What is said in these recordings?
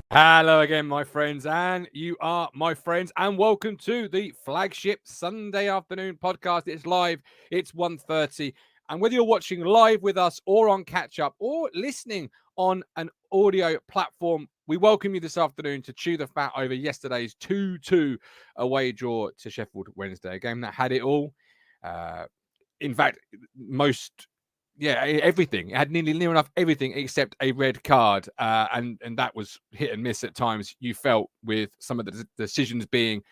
Hello again, my friends, and you are my friends, and welcome to the flagship Sunday afternoon podcast. It's live, it's 1:30, and whether you're watching live with us or on catch-up or listening on an audio platform, we welcome you this afternoon to chew the fat over yesterday's 2-2 away draw to Sheffield Wednesday, a game that had it all. In fact, everything. It had near enough everything except a red card, and that was hit and miss at times, you felt, with some of the decisions being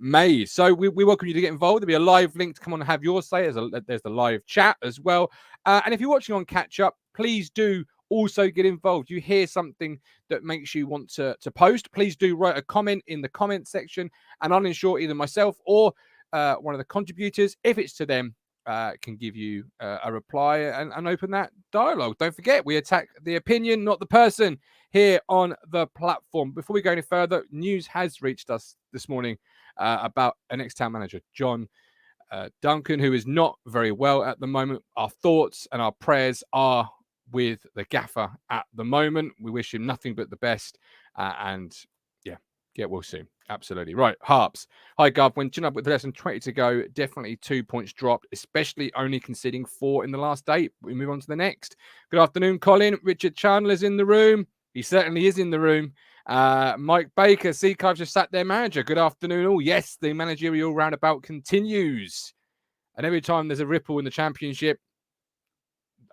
made. So we welcome you to get involved. There'll be a live link to come on and have your say. There's the live chat as well. And if you're watching on catch-up, please do also get involved. You hear something that makes you want to post, please do write a comment in the comment section, and I'll ensure either myself or one of the contributors, if it's to them, can give you a reply and open that dialogue. Don't forget, we attack the opinion, not the person, here on the platform. Before we go any further, news has reached us this morning about an ex-Town manager, John Duncan, who is not very well at the moment. Our thoughts and our prayers are with the gaffer at the moment. We wish him nothing but the best, and get well soon. Absolutely. Right, Harps. Hi, Gov. When up with less than 20 to go, definitely 2 points dropped, especially only conceding 4 in the last 8. We move on to the next. Good afternoon, Colin. Richard Chandler's in the room. He certainly is in the room. Mike Baker, Seacove's just sat there, manager. Good afternoon, all. Yes, the managerial roundabout continues. And every time there's a ripple in the championship,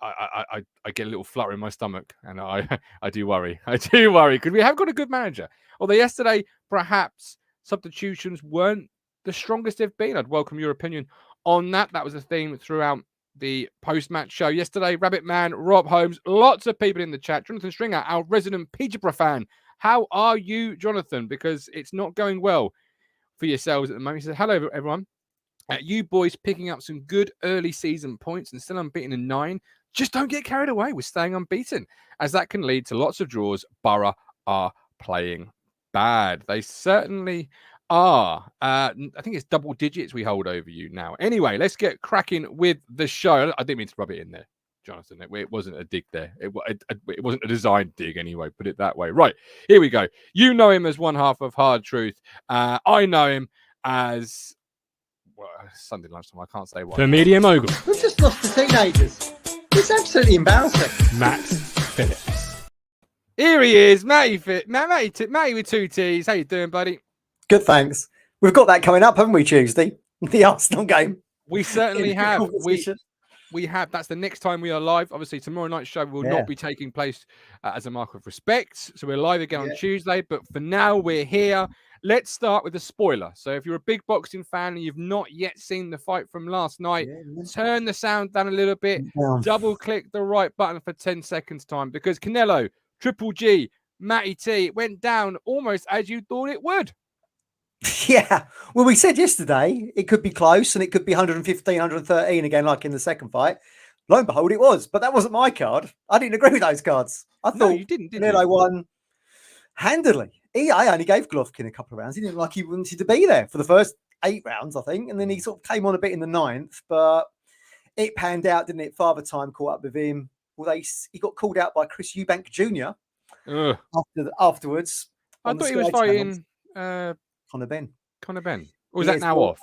I get a little flutter in my stomach, and I do worry. I do worry, because we have got a good manager. Although yesterday, perhaps substitutions weren't the strongest they've been. I'd welcome your opinion on that. That was a theme throughout the post-match show yesterday. Rabbit Man, Rob Holmes, lots of people in the chat. Jonathan Stringer, our resident Peterborough fan. How are you, Jonathan? Because it's not going well for yourselves at the moment. He says, hello, everyone. You boys picking up some good early season points and still unbeaten in 9. Just don't get carried away with staying unbeaten, as that can lead to lots of draws. Borough are playing bad. They certainly are. I think it's double digits we hold over you now. Anyway, let's get cracking with the show. I didn't mean to rub it in there, Jonathan. It wasn't a dig there. It wasn't a design dig anyway, put it that way. Right, here we go. You know him as one half of Hard Truth. I know him as... well, Sunday lunchtime, I can't say what. The Media Mogul. We've just lost the teenagers. It's absolutely embarrassing. Matt Phillips. Here he is, Matty with 2 T's. How you doing, buddy? Good, thanks. We've got that coming up, haven't we, Tuesday? The Arsenal game. We certainly have. We have. That's the next time we are live. Obviously, tomorrow night's show will not be taking place as a mark of respect. So we're live again on Tuesday. But for now, we're here. Let's start with a spoiler. So if you're a big boxing fan and you've not yet seen the fight from last night, turn the sound down a little bit, double click the right button for 10 seconds time, because Canelo, Triple G, Matty T, it went down almost as you thought it would. Yeah. Well, we said yesterday it could be close and it could be 115, 113 again, like in the second fight. Lo and behold, it was. But that wasn't my card. I didn't agree with those cards. I thought you didn't, did Canelo won handily. I only gave Golovkin a couple of rounds. He didn't look like he wanted to be there for the first 8 rounds, I think. And then he sort of came on a bit in the 9th. But it panned out, didn't it? Father Time caught up with him. Well, he got called out by Chris Eubank Jr. Afterwards. I thought he was fighting Conor Benn. Or was that now off?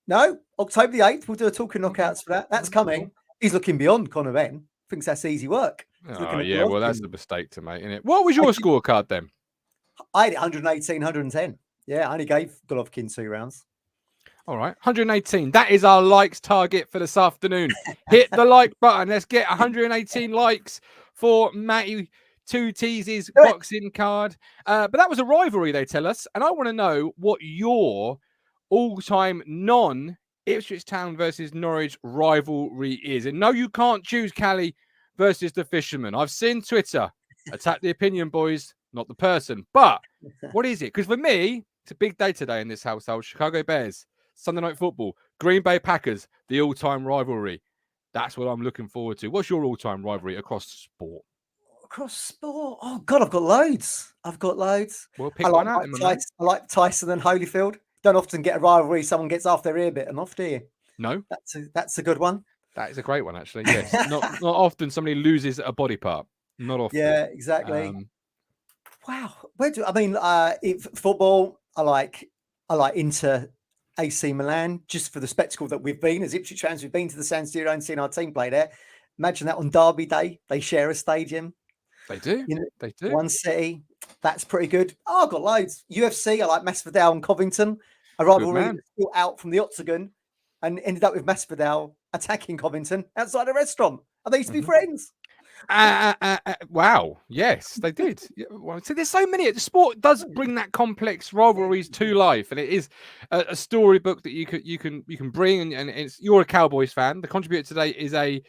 No, October the 8th. We'll do a talking knockouts for that. That's coming. He's looking beyond Conor Benn. Thinks that's easy work. Oh, yeah. Well, that's a mistake to make, isn't it? What was your scorecard then? I had 118, 110. Yeah, I only gave Golovkin 2 rounds. All right, 118. That is our likes target for this afternoon. Hit the like button. Let's get 118 likes for Matty 2 T's boxing card. But that was a rivalry, they tell us. And I want to know what your all-time non-Ipswich Town versus Norwich rivalry is. And no, you can't choose Cali versus the Fisherman. I've seen Twitter. Attack the opinion, boys, not the person. But what is it? Because for me, it's a big day today in this household. Chicago Bears Sunday Night Football, Green Bay Packers, the all-time rivalry. That's what I'm looking forward to. What's your all-time rivalry across sport? Across sport? Oh God, I've got loads. Well, pick one out, then, my man. I like Tyson and Holyfield. Don't often get a rivalry. Someone gets off their ear bit and off, do you? No, that's a good one. That is a great one, actually. Yes, not often somebody loses a body part. Not often. Yeah, exactly. Wow. Football, I like Inter AC Milan just for the spectacle that we've been as Ipswich fans. We've been to the San Siro and seen our team play there. Imagine that on Derby Day. They share a stadium. They do. They do. One city. That's pretty good. Oh, I've got loads. UFC. I like Masvidal and Covington. A rivalry still out from the octagon and ended up with Masvidal attacking Covington outside a restaurant. And they used to be friends. Wow. Yes, they did. Well, so there's so many. The sport does bring that complex rivalries to life, and it is a storybook that you can bring. And it's you're a Cowboys fan. The contributor today is a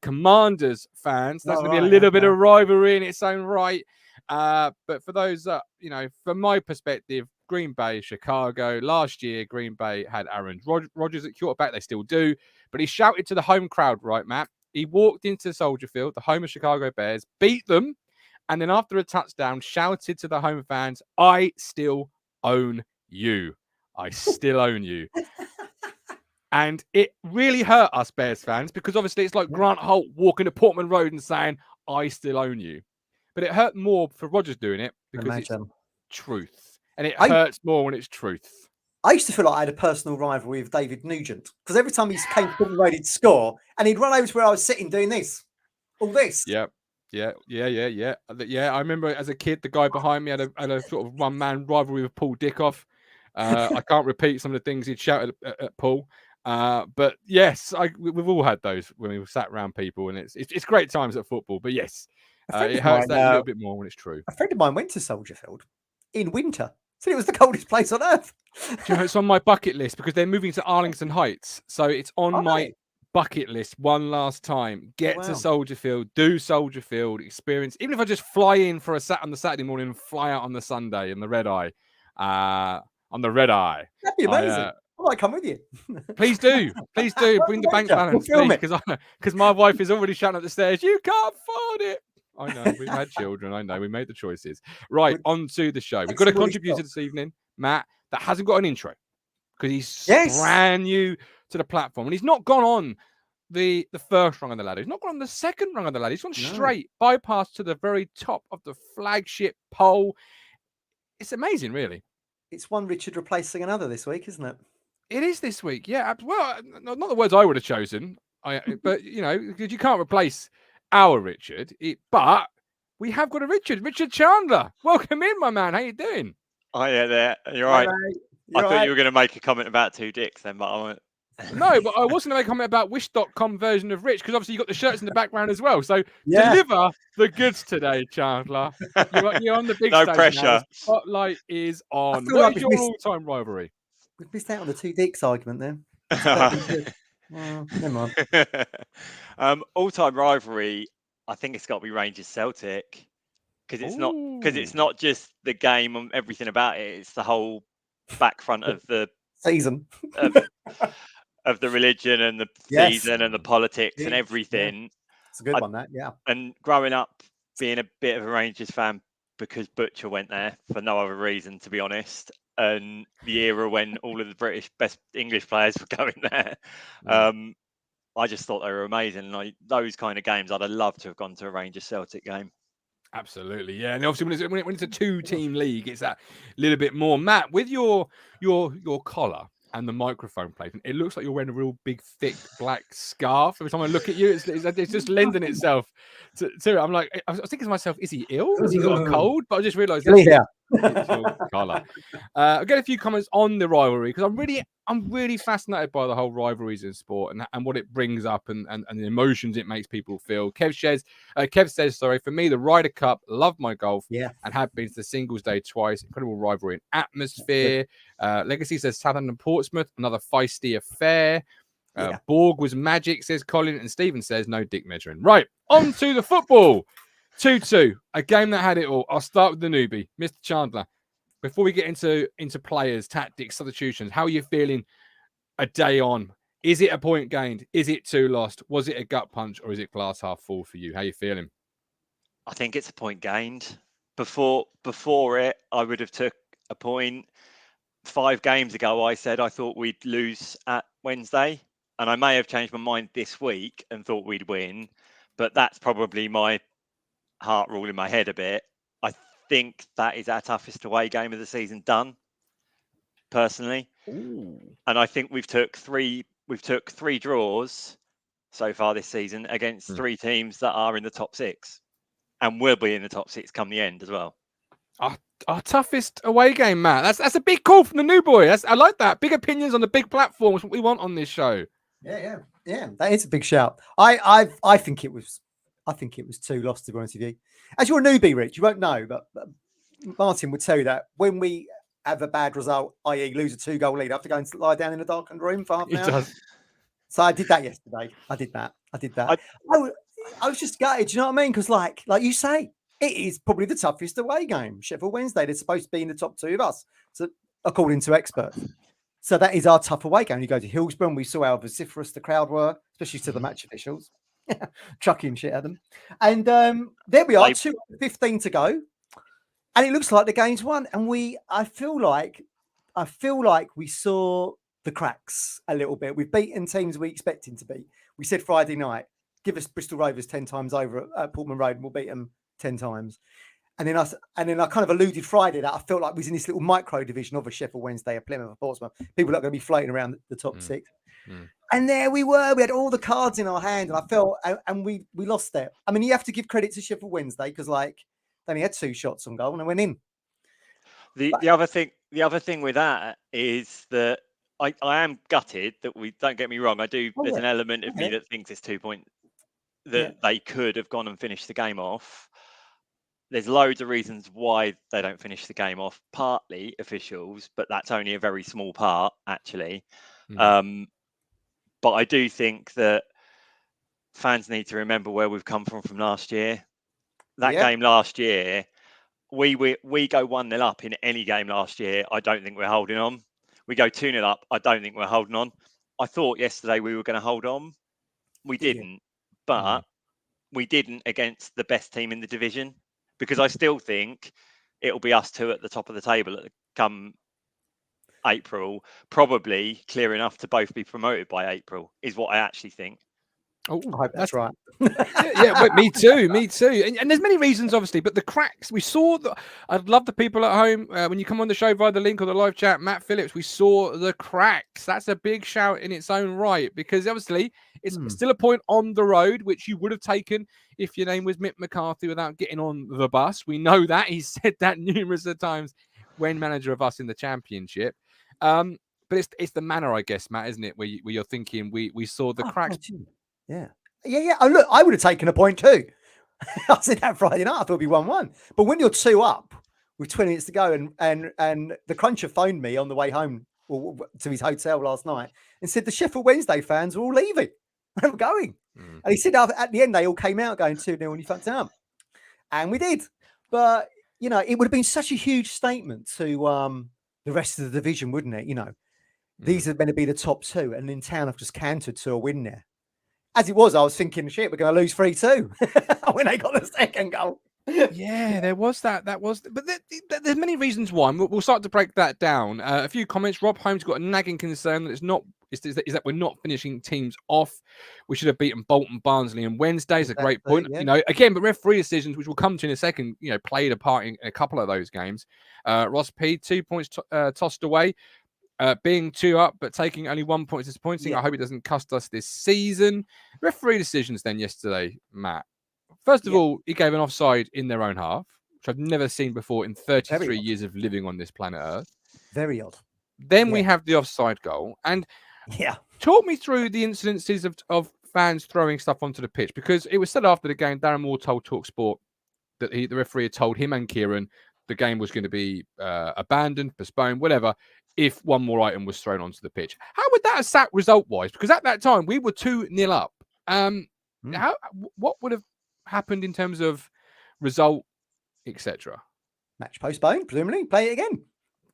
Commanders fan. So that's going to be a little bit of rivalry in its own right. But for those, from my perspective, Green Bay, Chicago. Last year, Green Bay had Aaron Rodgers at quarterback. They still do. But he shouted to the home crowd, right, Matt? He walked into Soldier Field, the home of Chicago Bears, beat them, and then after a touchdown, shouted to the home fans, I still own you. I still own you. And it really hurt us Bears fans because obviously it's like Grant Holt walking to Portman Road and saying, I still own you. But it hurt more for Rodgers doing it because it's truth. And it hurts more when it's truth. I used to feel like I had a personal rivalry with David Nugent because every time he came to Portman Road, he'd score and he'd run over to where I was sitting doing this. All this. Yeah. I remember as a kid, the guy behind me had a sort of one-man rivalry with Paul Dickoff. I can't repeat some of the things he'd shouted at Paul. But yes, we've all had those when we sat around people, and it's great times at football. But yes, it hurts that a little bit more when it's true. A friend of mine went to Soldier Field in winter. Said it was the coldest place on earth. It's on my bucket list because they're moving to Arlington Heights. So it's on my bucket list one last time. Get to Soldier Field, do Soldier Field, experience. Even if I just fly in for on the Saturday morning and fly out on the Sunday in the red eye. On the red eye. That'd be amazing. I might come with you. Please do. Please do. Bring the bank balance, please. Because my wife is already shouting up the stairs. You can't afford it. I know. We've had children. I know. We made the choices. Right. On to the show. We've got a contributor this evening, Matt, that hasn't got an intro because he's brand new to the platform. And he's not gone on the first rung of the ladder. He's not gone on the second rung of the ladder. He's gone straight, bypass to the very top of the flagship pole. It's amazing, really. It's one Richard replacing another this week, isn't it? It is this week. Yeah. Well, not the words I would have chosen. But, because you can't replace our Richard, but we have got a Richard Chandler. Welcome in, my man. How you doing? Oh yeah, there. You're right. I thought you were going to make a comment about two dicks then, but I won't. No, but I was going to make a comment about Wish.com version of Rich because obviously you got the shirts in the background as well. So deliver the goods today, Chandler. You're on the big no stage. Pressure. Now. The spotlight is on. What is your all-time rivalry? We've missed out on the two dicks argument then. Never mind. All-time rivalry. I think it's got to be Rangers Celtic because it's not just the game and everything about it. It's the whole back front of the season of the religion and the season and the politics and everything. Yeah. It's a good one, that And growing up being a bit of a Rangers fan because Butcher went there for no other reason, to be honest. And the era when all of the best English players were going there. I just thought they were amazing. And those kind of games, I'd have loved to have gone to a Rangers Celtic game. Absolutely, yeah. And obviously, when it's a two-team league, it's that little bit more. Matt, with your collar and the microphone placement, it looks like you're wearing a real big, thick black scarf. Every time I look at you, it's just lending itself to it. I'm like, I was thinking to myself, is he ill? Has he got a cold? But I just realised it's your collar. I'll get a few comments on the rivalry because I'm really fascinated by the whole rivalries in sport and what it brings up and the emotions it makes people feel. Kev says, for me, the Ryder Cup, love my golf and have been to the singles day twice. Incredible rivalry and atmosphere. Legacy says Southampton and Portsmouth, another feisty affair. Borg was magic, says Colin. And Stephen says no dick measuring. Right, on to the football. 2-2, a game that had it all. I'll start with the newbie, Mr. Chandler. Before we get into players, tactics, substitutions, how are you feeling a day on. Is it a point gained? Is it 2 lost? Was it a gut punch, or is it glass half full for you? How you feeling? I think it's a point gained. Before it, I would have took a point. 5 games ago, I said I thought we'd lose at Wednesday, and I may have changed my mind this week and thought we'd win, but that's probably my heart rule in my head a bit. I think that is our toughest away game of the season done, personally. Ooh. And I think we've took three draws so far this season against 3 teams that are in the top 6, and will be in the top 6 come the end as well. Our toughest away game, Matt. That's a big call from the new boy. I like that. Big opinions on the big platforms. What we want on this show. Yeah. That is a big shout. I think it was 2 lost, to be honest with you. As you're a newbie, Rich, you won't know, but Martin would tell you that when we have a bad result, i.e., lose a 2-goal lead, I have to go and lie down in a darkened room for half an hour. Does. So I did that yesterday. I did that. I was just gutted. Do you know what I mean? Because like you say, it is probably the toughest away game. Sheffield Wednesday, they're supposed to be in the top 2 of us, so according to experts. So that is our tough away game. You go to Hillsborough, and we saw how vociferous the crowd were, especially to the match officials, chucking shit at them. And there we are, 2:15 to go, and it looks like the game's won. And I feel like we saw the cracks a little bit. We've beaten teams we expected to beat. We said Friday night, give us Bristol Rovers 10 times over at Portman Road, and we'll beat them 10 times. And then I kind of alluded Friday that I felt like we was in this little micro division of a Sheffield Wednesday, a Plymouth, a Portsmouth. People are going to be floating around the top 6. And there we were. We had all the cards in our hand, and I felt, and we lost there. I mean, you have to give credit to Sheffield Wednesday because they only had 2 shots on goal and they went in. The other thing with that is that I am gutted that we, don't get me wrong, I do. There's an element of me that thinks it's 2 points that they could have gone and finished the game off. There's loads of reasons why they don't finish the game off. Partly officials, but that's only a very small part, actually. But I do think that fans need to remember where we've come from last year. That game last year, we go 1-0 up in any game last year. I don't think we're holding on. We go 2-0 up. I don't think we're holding on. I thought yesterday we were going to hold on. We didn't, but we didn't against the best team in the division, because I still think it'll be us 2 at the top of the table come April, probably clear enough to both be promoted by April, is what I actually think. Oh, I hope that's right. But me too. And there's many reasons, obviously, but the cracks we saw. I'd love the people at home when you come on the show via the link or the live chat. Matt Phillips, we saw the cracks. That's a big shout in its own right, because obviously it's still a point on the road, which you would have taken if your name was Mick McCarthy without getting on the bus. We know that he's said that numerous of times when manager of us in the Championship. But it's the manner, I guess, Matt, isn't it? Where you're thinking we saw the cracks. Yeah. Oh, look, I would have taken a point too. I said that Friday night. I thought it'd be 1-1. But when you're 2 up with 20 minutes to go, and the cruncher phoned me on the way home to his hotel last night and said the Sheffield Wednesday fans were all leaving. They were going. And he said at the end they all came out going 2-0 and you fucked up. And we did. But, it would have been such a huge statement to the rest of the division, wouldn't it? These are going to be the top 2, and then Town have just cantered to a win there. As it was, I was thinking, shit, we're going to lose 3-2 when they got the second goal. Yeah, there was that. But there's many reasons why. We'll start to break that down. A few comments. Rob Holmes got a nagging concern that is that we're not finishing teams off. We should have beaten Bolton, Barnsley, and Wednesday. Is a great point. Yeah. Again, but referee decisions, which we'll come to in a second, played a part in a couple of those games. Ross P, 2 points tossed away. Being 2 up, but taking only 1 point is disappointing. I hope it doesn't cost us this season. Referee decisions then yesterday, Matt. First of all, he gave an offside in their own half, which I've never seen before in 33 years of living on this planet Earth. Very odd. Then we have the offside goal. And talk me through the incidences of fans throwing stuff onto the pitch, because it was said after the game, Darren Moore told TalkSport that the referee had told him and Kieran the game was going to be abandoned, postponed, whatever, if one more item was thrown onto the pitch. How would that have sat result-wise? Because at that time, we were 2-0 up. What would have happened in terms of result, etc.? Match postponed, presumably. Play it again.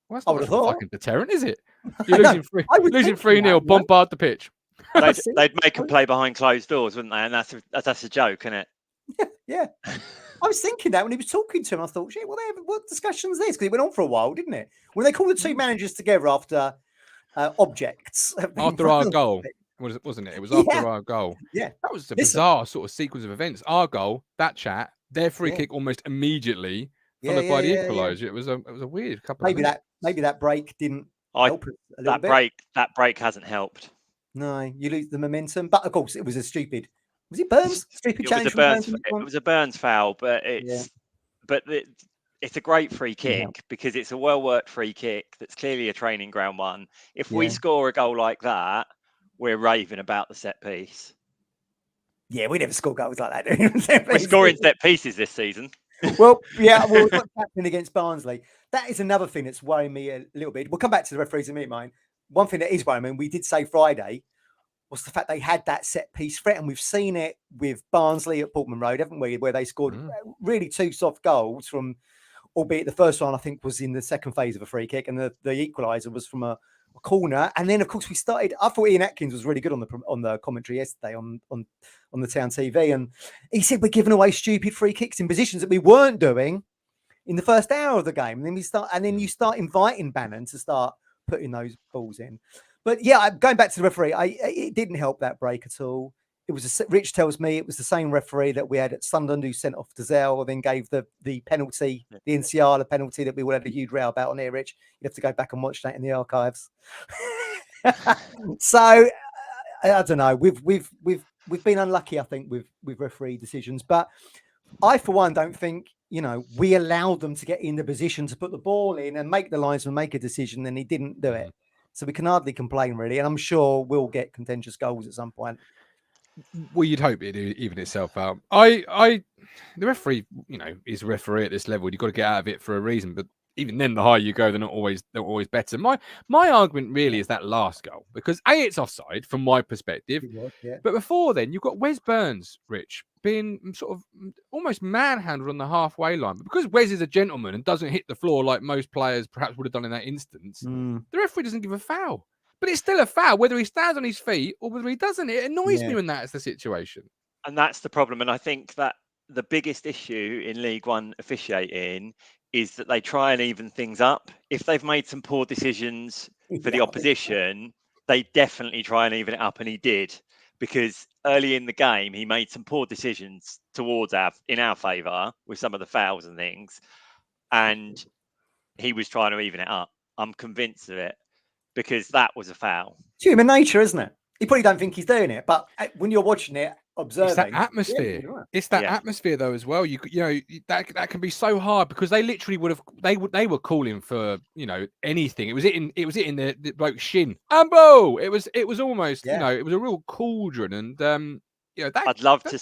Well, that's I not would much have of a thought. fucking deterrent, is it? I You're know. losing three, I was losing thinking 3-0. that, you know? Bombard the pitch. They'd make them play behind closed doors, wouldn't they? And that's a joke, isn't it? Yeah. I was thinking that when he was talking to him, I thought, shit, what discussion's this? Because it went on for a while, didn't it? When they called the two managers together after objects. have been After our found. goal, wasn't it? It was after our goal. Yeah. That was a Listen. bizarre sort of sequence of events. Our goal, that chat, their free Yeah. kick almost immediately, Yeah, followed by the yeah. equaliser. It was a weird couple of minutes. Maybe that break didn't help us a little bit. That break hasn't helped. No, you lose the momentum. But of course, it was a stupid. Was it Burns? Stupid challenge from Burns. It was a Burns foul, but it's a great free kick because it's a well worked free kick that's clearly a training ground one. If we score a goal like that, we're raving about the set piece. Yeah, we never score goals like that. We're scoring set pieces this season. Well, we've got captain against Barnsley. That is another thing that's worrying me a little bit. We'll come back to the referees in a minute, mine. One thing that is worrying me, we did say Friday, was the fact they had that set piece threat, and we've seen it with Barnsley at Portman Road, haven't we? Where they scored really two soft goals from, albeit the first one I think was in the second phase of a free kick, and the equaliser was from a corner. And then of course we started. I thought Ian Atkins was really good on the commentary yesterday on the Town TV, and he said we're giving away stupid free kicks in positions that we weren't doing in the first hour of the game. And then you start inviting Bannon to start putting those balls in. But yeah, going back to the referee, it didn't help that break at all. It was Rich tells me it was the same referee that we had at Sunderland who sent off Dazelle, then gave the penalty, the NCR, the penalty that we all had a huge row about on here, Rich. You have to go back and watch that in the archives. So I don't know. We've been unlucky, I think, with referee decisions. But I, for one, don't think we allowed them to get in the position to put the ball in and make the linesman make a decision, and he didn't do it. So we can hardly complain, really. And I'm sure we'll get contentious goals at some point. Well, you'd hope it'd even itself out. The referee, is a referee at this level. You've got to get out of it for a reason. But even then, the higher you go, they're not always better. My argument really is that last goal, because it's offside from my perspective. But before then, you've got Wes Burns, Rich, being sort of almost manhandled on the halfway line. But because Wes is a gentleman and doesn't hit the floor like most players perhaps would have done in that instance, the referee doesn't give a foul. But it's still a foul, whether he stands on his feet or whether he doesn't. It annoys me when that's the situation. And that's the problem. And I think that the biggest issue in League One officiating is that they try and even things up. If they've made some poor decisions for the opposition, they definitely try and even it up. And he did, because early in the game, he made some poor decisions in our favour with some of the fouls and things. And he was trying to even it up. I'm convinced of it. Because that was a foul. It's human nature, isn't it? You probably don't think he's doing it, but when you're watching it, observing, it's that atmosphere. It's that atmosphere, though, as well. That can be so hard, because they literally they were calling for anything. It was hitting the bloke's shin. Ambo! It was almost it was a real cauldron, and I'd love to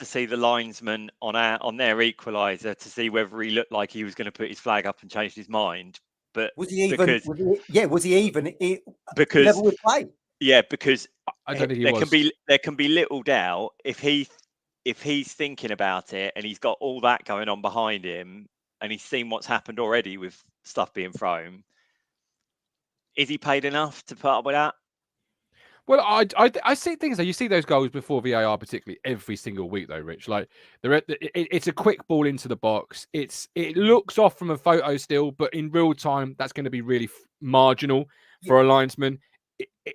see the linesman on their equaliser to see whether he looked like he was going to put his flag up and changed his mind. But was he even? Was he even? Because level with play. Yeah, because I don't think there can be little doubt if he's thinking about it and he's got all that going on behind him and he's seen what's happened already with stuff being thrown. Is he paid enough to put up with that? Well, I see things like you see those goals before VAR, particularly every single week, though, Rich. Like it's a quick ball into the box. It looks off from a photo still, but in real time, that's going to be really marginal for a linesman.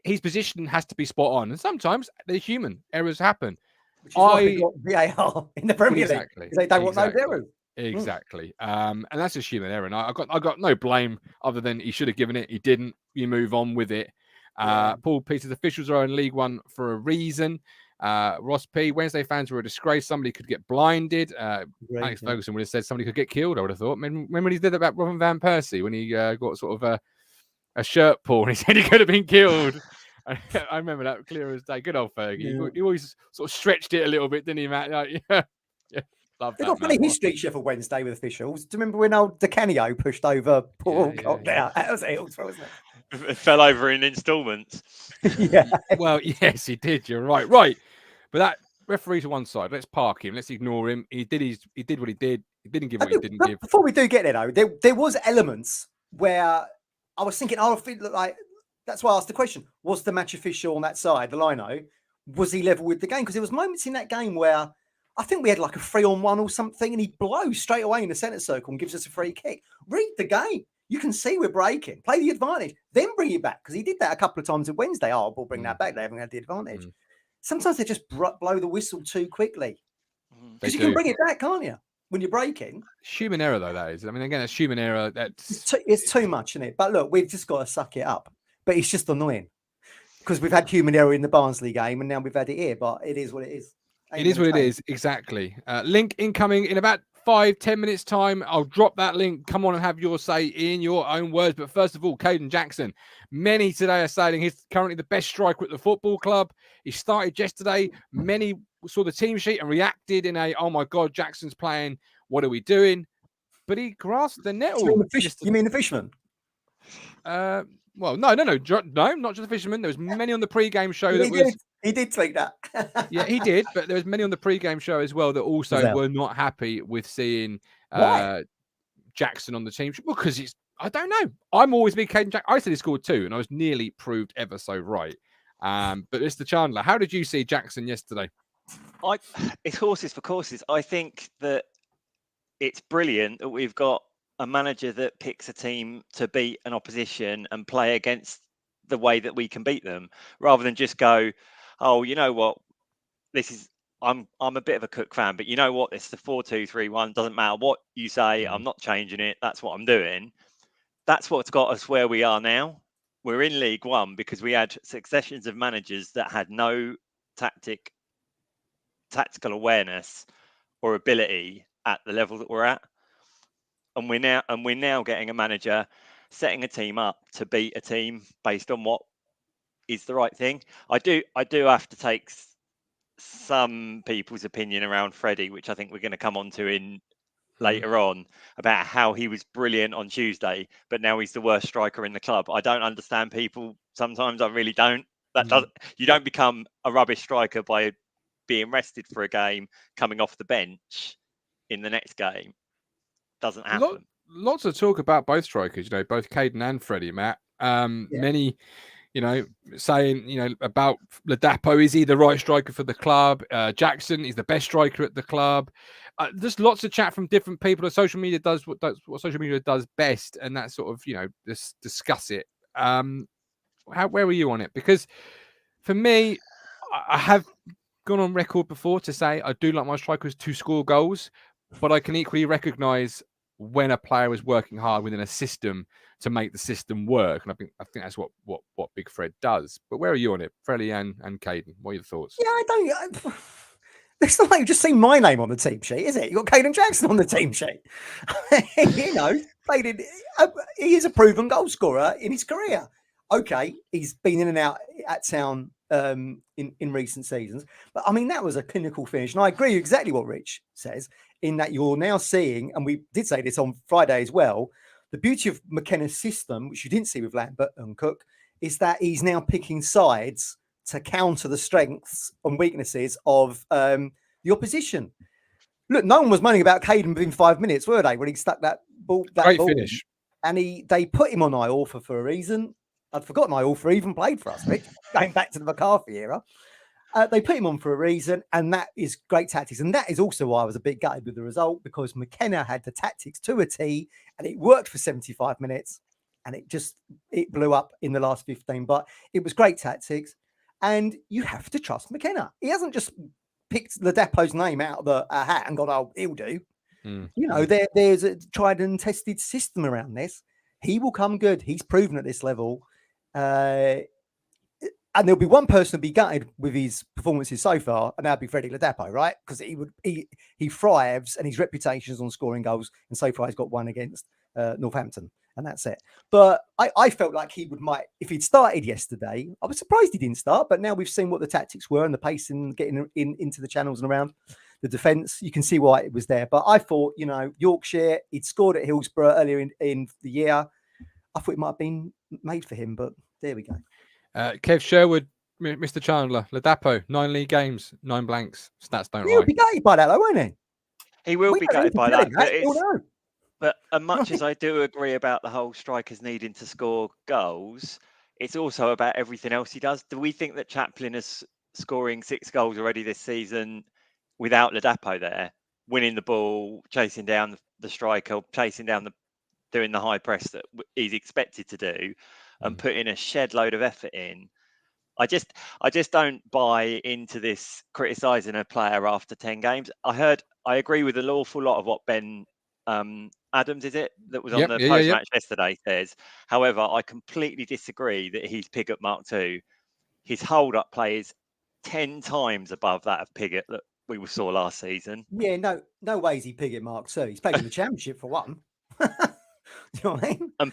His position has to be spot on, and sometimes they're human. Errors happen. Which is why we got VAR in the Premier League. They don't want those errors. Exactly. And that's just human error. And I got no blame other than he should have given it. He didn't. You move on with it. Paul Peters, officials are in League One for a reason. Ross P, Wednesday fans were a disgrace. Somebody could get blinded. Alex Ferguson would have said somebody could get killed, I would have thought. Remember when he did that about Robin Van Persie, when he got sort of a shirt pull and he said he could have been killed. I remember that clear as day. Good old Fergie. He always sort of stretched it a little bit, didn't he, Matt? Love They've got funny history at Sheffield Wednesday with officials. Do you remember when old Di Canio pushed over Paul Alcott? That was it, wasn't it? It fell over in instalments. Yeah. Well, yes, he did. You're right. Right. But referee to one side. Let's park him. Let's ignore him. He did what he did. He didn't give what he didn't give. Before we do get there, though, there was elements where I was thinking, I feel like that's why I asked the question: was the match official on that side, the lino, was he level with the game? Because there was moments in that game where I think we had like a 3-on-1 or something, and he blows straight away in the centre circle and gives us a free kick. Read the game. You can see we're breaking. Play the advantage. Then bring it back, because he did that a couple of times at Wednesday. Oh, we'll bring that back. They haven't had the advantage. Sometimes they just blow the whistle too quickly. Because you can bring it back, can't you? When you're breaking. Human error, though, that is. I mean, again, it's human error. It's too much, isn't it? But look, we've just got to suck it up. But it's just annoying. Because we've had human error in the Barnsley game, and now we've had it here. But it is what it is. It is what it is, exactly. Link incoming in about 5-10 minutes time. I'll drop that link. Come on and have your say in your own words. But first of all, Caden Jackson. Many today are saying he's currently the best striker at the football club. He started yesterday. Many saw the team sheet and reacted in a, oh my God, Jackson's playing. What are we doing? But he grasped the nettle. You mean the fisherman? Well, no, not just the fisherman. There was many on the pre-game show He did tweet that. Yeah, he did. But there was many on the pre-game show as well that also were not happy with seeing Jackson on the team because I don't know. I'm always big Caden Jackson. I said he scored 2, and I was nearly proved ever so right. But Mr. Chandler, how did you see Jackson yesterday? It's horses for courses. I think that it's brilliant that we've got a manager that picks a team to beat an opposition and play against the way that we can beat them, rather than just go, oh, you know what, this is, I'm a bit of a Cook fan, but you know what, it's the 4-2-3-1, doesn't matter what you say, I'm not changing it, that's what I'm doing. That's what's got us where we are now. We're in League One because we had successions of managers that had no tactical awareness or ability at the level that we're at. And we're now getting a manager setting a team up to beat a team based on what is the right thing. I do have to take some people's opinion around Freddie, which I think we're going to come on to in later on, about how he was brilliant on Tuesday, but now he's the worst striker in the club. I don't understand people. Sometimes I really don't. You don't become a rubbish striker by being rested for a game, coming off the bench in the next game. Doesn't happen. Lots of talk about both strikers, both Caden and Freddie, Matt. Many, saying, about Ladapo, is he the right striker for the club? Jackson is the best striker at the club. There's lots of chat from different people. Social media does what social media does best, and that sort of, just discuss it. Where were you on it? Because for me, I have gone on record before to say I do like my strikers to score goals, but I can equally recognise when a player is working hard within a system to make the system work, and I think that's what Big Fred does. But where are you on it, Freddie and Caden? What are your thoughts? Yeah, I don't. It's not like you've just seen my name on the team sheet, is it? You got Caden Jackson on the team sheet. Played in. He is a proven goal scorer in his career. Okay, he's been in and out at Town in recent seasons, but I mean that was a clinical finish, and I agree exactly what Rich says in that you're now seeing, and we did say this on Friday as well. The beauty of McKenna's system, which you didn't see with Lambert and Cook, is that he's now picking sides to counter the strengths and weaknesses of the opposition. Look, no one was moaning about Caden within 5 minutes, were they, when he stuck that ball? Great finish. And they put him on Iorfa for a reason. I'd forgotten Iorfa even played for us, Rich, going back to the McCarthy era. They put him on for a reason, and that is great tactics. And that is also why I was a bit gutted with the result, because McKenna had the tactics to a T, and it worked for 75 minutes, and it blew up in the last 15. But it was great tactics, and you have to trust McKenna. He hasn't just picked Ladapo's name out of a hat and gone, oh, he'll do. There's a tried and tested system around this. He will come good. He's proven at this level. And there'll be one person to be gutted with his performances so far, and that'd be Freddie Ladapo, right? Because he thrives, and his reputation is on scoring goals, and so far he's got one against Northampton, and that's it. But I felt like if he'd started yesterday, I was surprised he didn't start, but now we've seen what the tactics were and the pace in getting into the channels and around the defence, you can see why it was there. But I thought, Yorkshire, he'd scored at Hillsborough earlier in the year. I thought it might have been made for him, but there we go. Kev Sherwood Mr. Chandler, Ladapo, 9 league games, 9 blanks. Stats don't He'll lie. be gutted by that, though, won't he? He will be gutted by that. But as much as I do agree about the whole strikers needing to score goals, it's also about everything else he does. Do we think that Chaplin is scoring 6 goals already this season without Ladapo there, winning the ball, chasing down the striker, doing the high press that he's expected to do, and putting a shed load of effort in? I just don't buy into this criticising a player after 10 games. I agree with an awful lot of what Ben Adams, is it, that was on the post-match yesterday says. However, I completely disagree that he's Pigott Mark II. His hold-up play is 10 times above that of Pigott that we saw last season. Yeah, no way is he Pigott Mark II. He's playing in the Championship for one. You know what I mean? And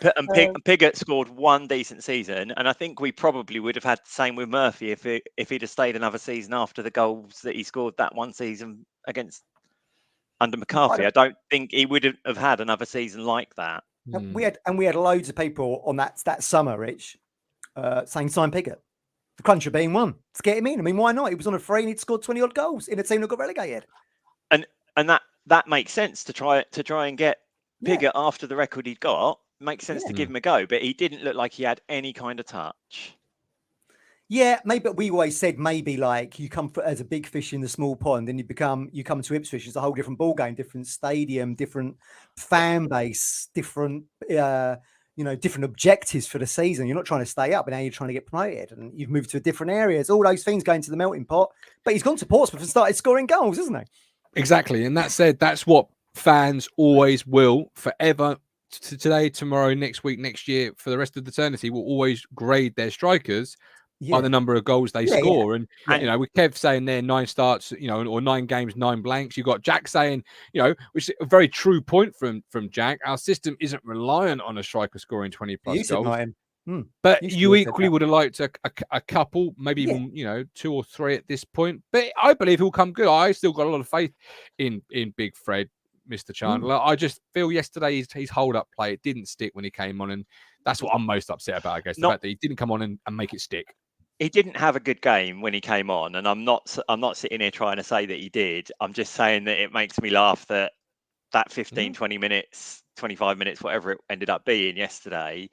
Pigott scored one decent season, and I think we probably would have had the same with Murphy if he'd have stayed another season after the goals that he scored that one season under McCarthy. I don't think he would have had another season like that. And we had loads of people on that summer, Rich, saying sign Pigott. The cruncher being one to get him in. I mean, why not? He was on a free and he'd scored 20 odd goals in a team that got relegated. And that makes sense to try and get Pigott after the record he'd got. Makes sense to give him a go, but he didn't look like he had any kind of touch. Yeah, maybe we always said maybe like you come as a big fish in the small pond, and you come to Ipswich. It's a whole different ball game, different stadium, different fan base, different different objectives for the season. You're not trying to stay up, and now you're trying to get promoted, and you've moved to a different areas. All those things go into the melting pot. But he's gone to Portsmouth and started scoring goals, isn't he? Exactly, and that said, that's what fans always will forever. Today, tomorrow, next week, next year, for the rest of eternity, will always grade their strikers by the number of goals they score. And with Kev saying there 9 starts, or 9 games, 9 blanks. You've got Jack saying, which is a very true point from Jack. Our system isn't reliant on a striker scoring 20 plus goals. But you equally would have liked a couple, maybe even 2 or 3 at this point. But I believe he'll come good. I still got a lot of faith in Big Fred, Mr. Chandler. I just feel yesterday his hold-up play, it didn't stick when he came on, and that's what I'm most upset about, I guess, the fact that he didn't come on and make it stick. He didn't have a good game when he came on, and I'm not sitting here trying to say that he did. I'm just saying that it makes me laugh that 15, 20 minutes, 25 minutes, whatever it ended up being yesterday,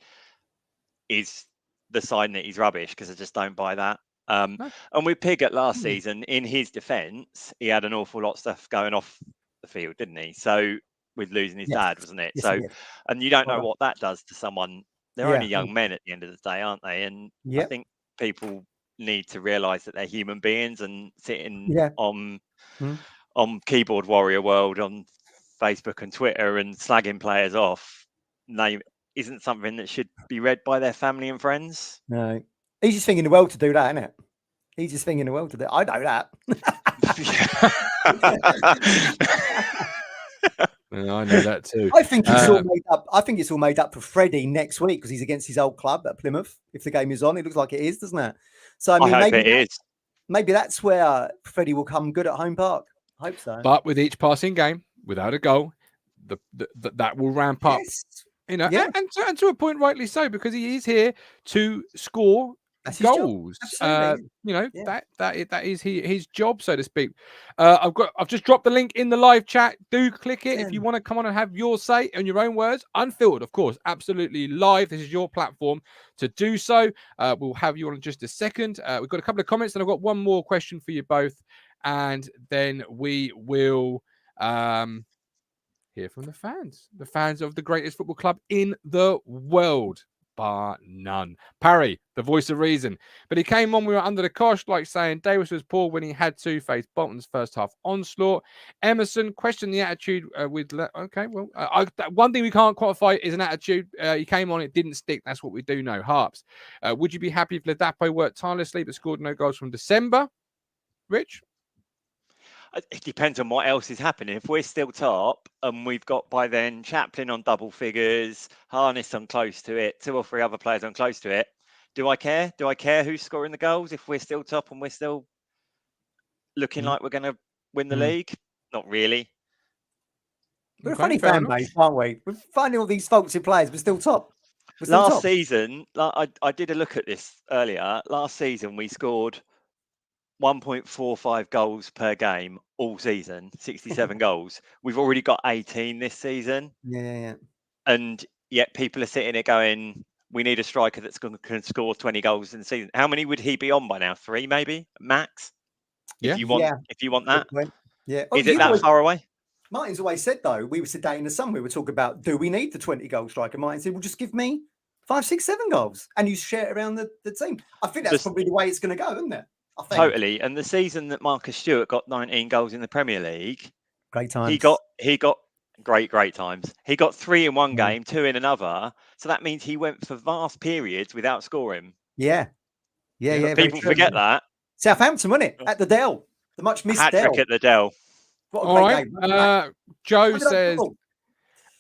is the sign that he's rubbish, because I just don't buy that. And with Pigott last season, in his defence, he had an awful lot of stuff going off the field, didn't he? So with losing his dad, wasn't it? So, and you don't know what that does to someone. They're only young men at the end of the day, aren't they? And I think people need to realise that they're human beings, and sitting on keyboard warrior world on Facebook and Twitter and slagging players off isn't something that should be read by their family and friends. No, he's just thinking the world to do that, isn't it? He's just thinking the world to do. I know that. I know that too. I think it's all made up. I think it's all made up for Freddie next week, because he's against his old club at Plymouth. If the game is on, it looks like it is, doesn't it? So I mean, I hope it is. Maybe that's where Freddie will come good at home park. I hope so. But with each passing game, without a goal, that will ramp up. Yes. And to a point, rightly so, because he is here to score goals. That is his job, so to speak. I've just dropped the link in the live chat. Do click it if you want to come on and have your say in your own words. Unfiltered, of course, absolutely live. This is your platform to do so. We'll have you on in just a second. We've got a couple of comments, and I've got one more question for you both, and then we will hear from the fans of the greatest football club in the world, bar none. Parry, the voice of reason. But he came on, we were under the cosh, like saying Davis was poor when he had to face Bolton's first half onslaught. Emerson questioned the attitude one thing we can't quantify is an attitude. He came on, it didn't stick. That's what we do know. Harps. Would you be happy if Ladapo worked tirelessly but scored no goals from December? Rich? It depends on what else is happening. If we're still top and we've got by then Chaplin on double figures, Harness on close to it, 2 or 3 other players on close to it, do I care? Do I care who's scoring the goals if we're still top and we're still looking like we're going to win the league? Not really. We're a funny fan base, aren't we? We're finding all these faults in players, but still top. Last season, I did a look at this earlier. Last season, we scored 1.45 goals per game all season, 67 goals. We've already got 18 this season. Yeah. And yet people are sitting there going, we need a striker that's going to score 20 goals in the season. How many would he be on by now? 3 maybe max? Yeah. If you want that. Yeah. Is it that far away? Martin's always said, though, we were today in the sun, we were talking about, do we need the 20 goal striker? Martin said, well, just give me 5, 6, 7 goals and you share it around the team. I think that's probably the way it's going to go, isn't it? I think. Totally. And the season that Marcus Stewart got 19 goals in the Premier League, great times. He got great times. He got 3 in one game, 2 in another. So that means he went for vast periods without scoring. Yeah. People forget that. Southampton, wasn't it? At the Dell. The much missed Dell. Hat-trick at the Dell. What a great game. Joe says,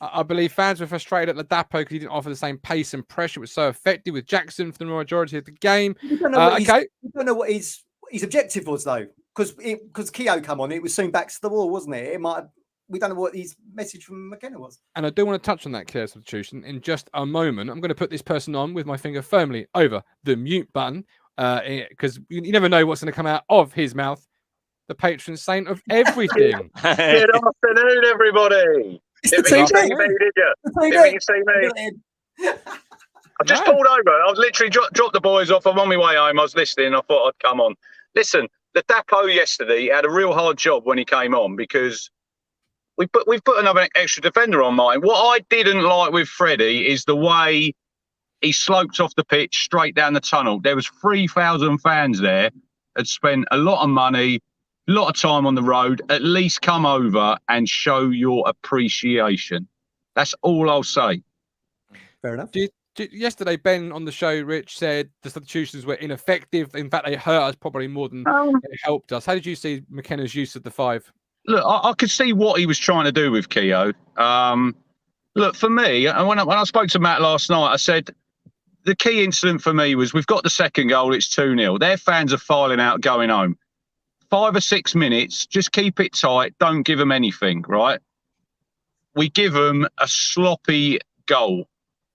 I believe fans were frustrated at Ladapo because he didn't offer the same pace and pressure. It was so effective with Jackson for the majority of the game. We don't know what his objective was, though, because Keogh come on, it was soon back to the wall, wasn't it? We don't know what his message from McKenna was. And I do want to touch on that clear substitution in just a moment. I'm going to put this person on with my finger firmly over the mute button because you never know what's going to come out of his mouth. The patron saint of everything. Good afternoon, everybody. It's Didn't see me, did you? Didn't see me? I just pulled over. I was literally dropped the boys off. I'm on my way home. I was listening. I thought I'd come on. Listen, the Dapo yesterday had a real hard job when he came on because we've put another extra defender on mine. What I didn't like with Freddie is the way he sloped off the pitch straight down the tunnel. There was 3,000 fans there, had spent a lot of money, a lot of time on the road. At least come over and show your appreciation. That's all I'll say. Fair enough. Yesterday, Ben on the show, Rich, said the substitutions were ineffective. In fact, they hurt us probably more than it helped us. How did you see McKenna's use of the 5? Look, I could see what he was trying to do with Keogh. Look, for me, and when I spoke to Matt last night, I said the key incident for me was we've got the second goal, it's 2-0. Their fans are filing out, going home. 5 or 6 minutes, just keep it tight. Don't give them anything, right? We give them a sloppy goal.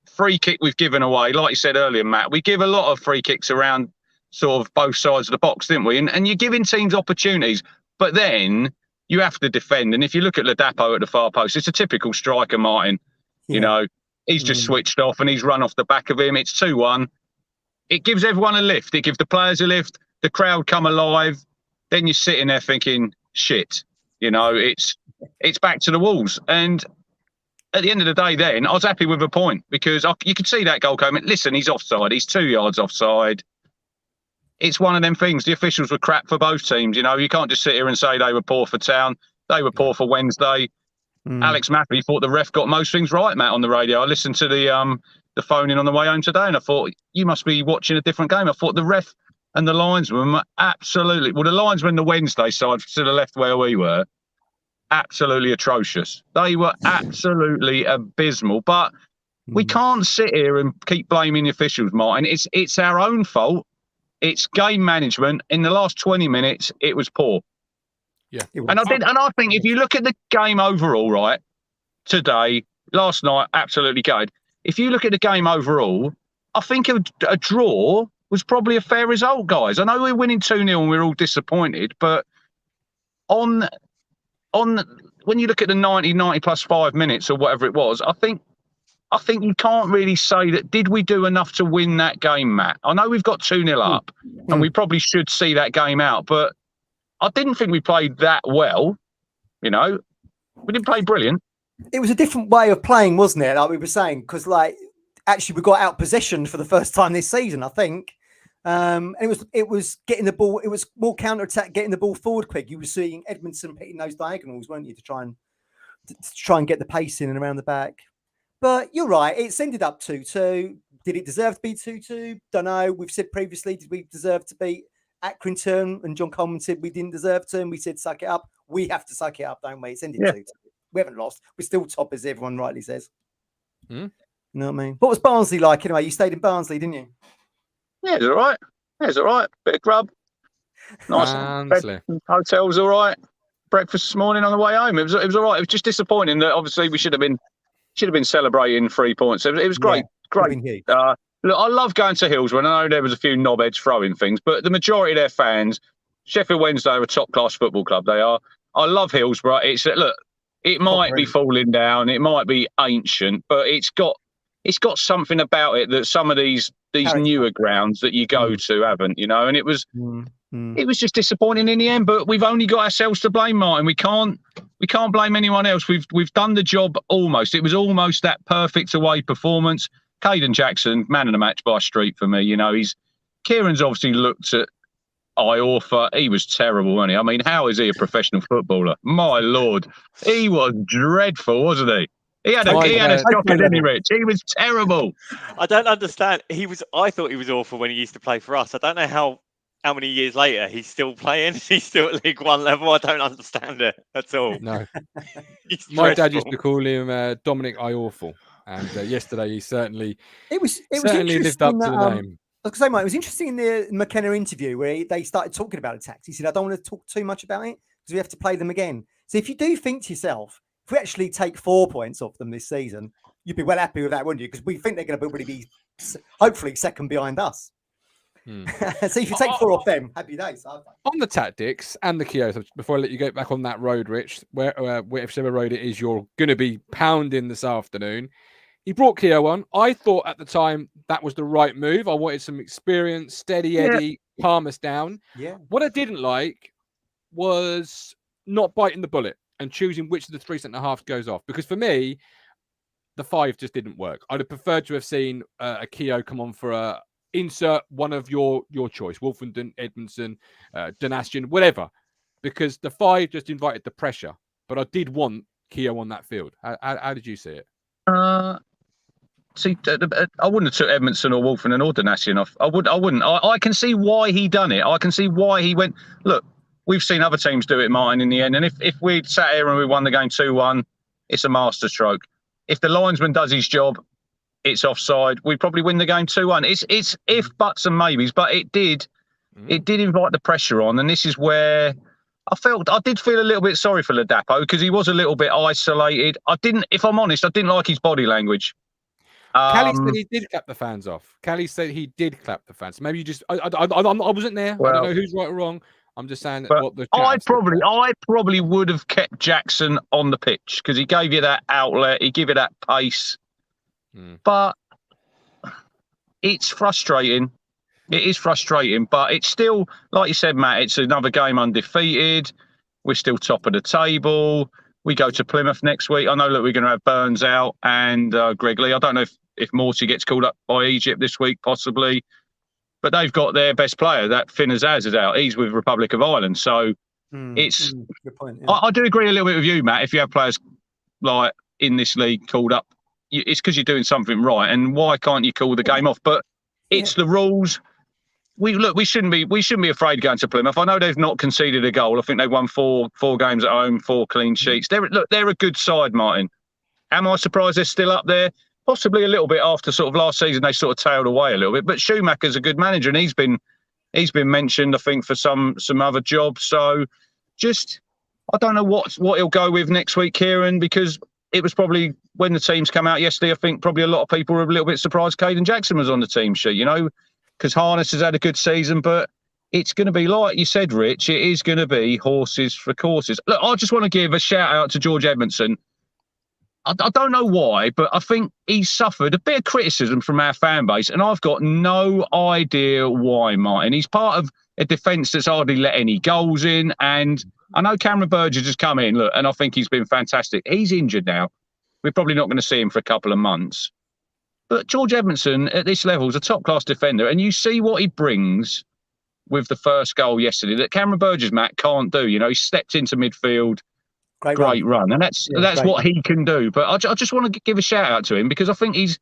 Free kick we've given away. Like you said earlier, Matt, we give a lot of free kicks around sort of both sides of the box, didn't we? And you're giving teams opportunities, but then you have to defend. And if you look at Ladapo at the far post, it's a typical striker, Martin. Yeah. You know, he's just switched off and he's run off the back of him. It's 2-1. It gives everyone a lift. It gives the players a lift. The crowd come alive. Then you're sitting there thinking, shit, you know, it's back to the walls. And at the end of the day, then I was happy with a point because you could see that goal coming. Listen, he's offside. He's 2 yards offside. It's one of them things. The officials were crap for both teams. You know, you can't just sit here and say they were poor for Town. They were poor for Wednesday. Alex Mappy thought the ref got most things right, Matt, on the radio. I listened to the phone in on the way home today and I thought, you must be watching a different game. I thought the ref and the linesman were absolutely, well, the linesman, the Wednesday side to the left where we were, absolutely atrocious. They were absolutely abysmal. But we can't sit here and keep blaming the officials, Martin. It's our own fault. It's game management. In the last 20 minutes, it was poor. Yeah. And I think if you look at the game overall, right, today, last night, absolutely good. If you look at the game overall, I think a draw was probably a fair result, guys. I know we're winning 2-0 and we're all disappointed, but on when you look at the 90 plus 5 minutes or whatever it was, I think you can't really say that did we do enough to win that game, Matt? I know we've got 2-0 up and we probably should see that game out, but I didn't think we played that well. You know, we didn't play brilliant. It was a different way of playing, wasn't it? Like we were saying, because actually we got out positioned for the first time this season, I think. It was getting the ball. It was more counter attack, getting the ball forward quick. You were seeing Edmondson hitting those diagonals, weren't you, to try and get the pace in and around the back. But you're right. It's ended up 2-2. Did it deserve to be 2-2? Don't know. We've said previously, did we deserve to beat Accrington? And John Coleman said we didn't deserve to, and we said suck it up. We have to suck it up, don't we? It's ended 2-2. We haven't lost. We're still top, as everyone rightly says. You know what I mean? What was Barnsley like anyway? You stayed in Barnsley, didn't you? Yeah, it's all right. Yeah, it's all right. Bit of grub. Nice. Hotel was all right. Breakfast this morning on the way home. It was all right. It was just disappointing that obviously we should have been celebrating 3 points. It was great. great. Look, I love going to Hillsborough, and I know there was a few knobheads throwing things, but the majority of their fans, Sheffield Wednesday are a top-class football club. They are. I love Hillsborough. It might be falling down, it might be ancient, but it's got something about it that some of these newer grounds that you go to haven't, and it was just disappointing in the end. But we've only got ourselves to blame, Martin. We can't blame anyone else. We've done the job almost. It was almost that perfect away performance. Caden Jackson, man of the match by street for me. Kieran's obviously looked at Iorfa. He was terrible, wasn't he? I mean, how is he a professional footballer? My Lord, he was dreadful, wasn't he? He had a shocker, didn't he, Rich? He was terrible. I don't understand. I thought he was awful when he used to play for us. I don't know how many years later he's still playing. He's still at League One level. I don't understand it at all. No. My dad used to call him Dominic Iorfa. And yesterday he certainly lived up to the name. I was going to say, Mike, it was interesting in the McKenna interview where they started talking about attacks. He said, I don't want to talk too much about it because we have to play them again. So if you do think to yourself, if we actually take 4 points off them this season, you'd be well happy with that, wouldn't you? Because we think they're going to really be, hopefully, second behind us. So if you take 4 off them, happy days. On the tactics and the Keogh, before I let you go back on that road, Rich, whichever road it is you're going to be pounding this afternoon, he brought Keogh on. I thought at the time that was the right move. I wanted some experience, steady Eddie, calm us down. Yeah. What I didn't like was not biting the bullet and choosing which of the 3 centre-halves goes off. Because for me, the 5 just didn't work. I'd have preferred to have seen a Keogh come on for insert one of your choice, Wolfenden, Edmondson, Donastian, whatever. Because the 5 just invited the pressure. But I did want Keogh on that field. How did you see it? See, I wouldn't have took Edmondson or Wolfenden or Donastian off. I wouldn't. I can see why he done it. I can see why he went. Look, we've seen other teams do it, Martin, in the end. And if we'd sat here and we won the game 2-1, it's a masterstroke. If the linesman does his job, it's offside. We probably win the game 2-1. It's if, buts and maybes, but it did invite the pressure on. And this is where I did feel a little bit sorry for Ladapo because he was a little bit isolated. If I'm honest, I didn't like his body language. Callie said he did clap the fans off. Callie said he did clap the fans. Maybe you just, I wasn't there. Well, I don't know who's right or wrong. I'm just saying what the. I probably would have kept Jackson on the pitch because he gave you that outlet. He gave you that pace. But it's frustrating. It is frustrating, but it's still, like you said, Matt, it's another game undefeated. We're still top of the table. We go to Plymouth next week. I know that we're going to have Burns out and Greg Lee. I don't know if Morty gets called up by Egypt this week, possibly. But they've got their best player, that Finn Azaz, is out. He's with Republic of Ireland. So it's... Good point, yeah. I do agree a little bit with you, Matt. If you have players like in this league called up, it's because you're doing something right. And why can't you call the game off? But it's the rules. We shouldn't be afraid going to Plymouth. I know they've not conceded a goal. I think they've won four games at home, 4 clean sheets. They're a good side, Martin. Am I surprised they're still up there? Possibly a little bit after sort of last season they sort of tailed away a little bit. But Schumacher's a good manager and he's been mentioned, I think, for some other jobs. So just I don't know what he'll go with next week, Kieran, because it was probably when the teams come out yesterday, I think probably a lot of people were a little bit surprised Caden Jackson was on the team sheet, because Harness has had a good season, but it's going to be, like you said, Rich, it is going to be horses for courses. Look, I just want to give a shout out to George Edmondson. I don't know why, but I think he's suffered a bit of criticism from our fan base, and I've got no idea why, Martin. He's part of a defence that's hardly let any goals in, and I know Cameron Burgess has come in, look, and I think he's been fantastic. He's injured now. We're probably not going to see him for a couple of months. But George Edmondson at this level is a top-class defender, and you see what he brings with the first goal yesterday that Cameron Burgess, Matt, can't do. He stepped into midfield, great run. And that's what he can do. But I just want to give a shout-out to him because I think he's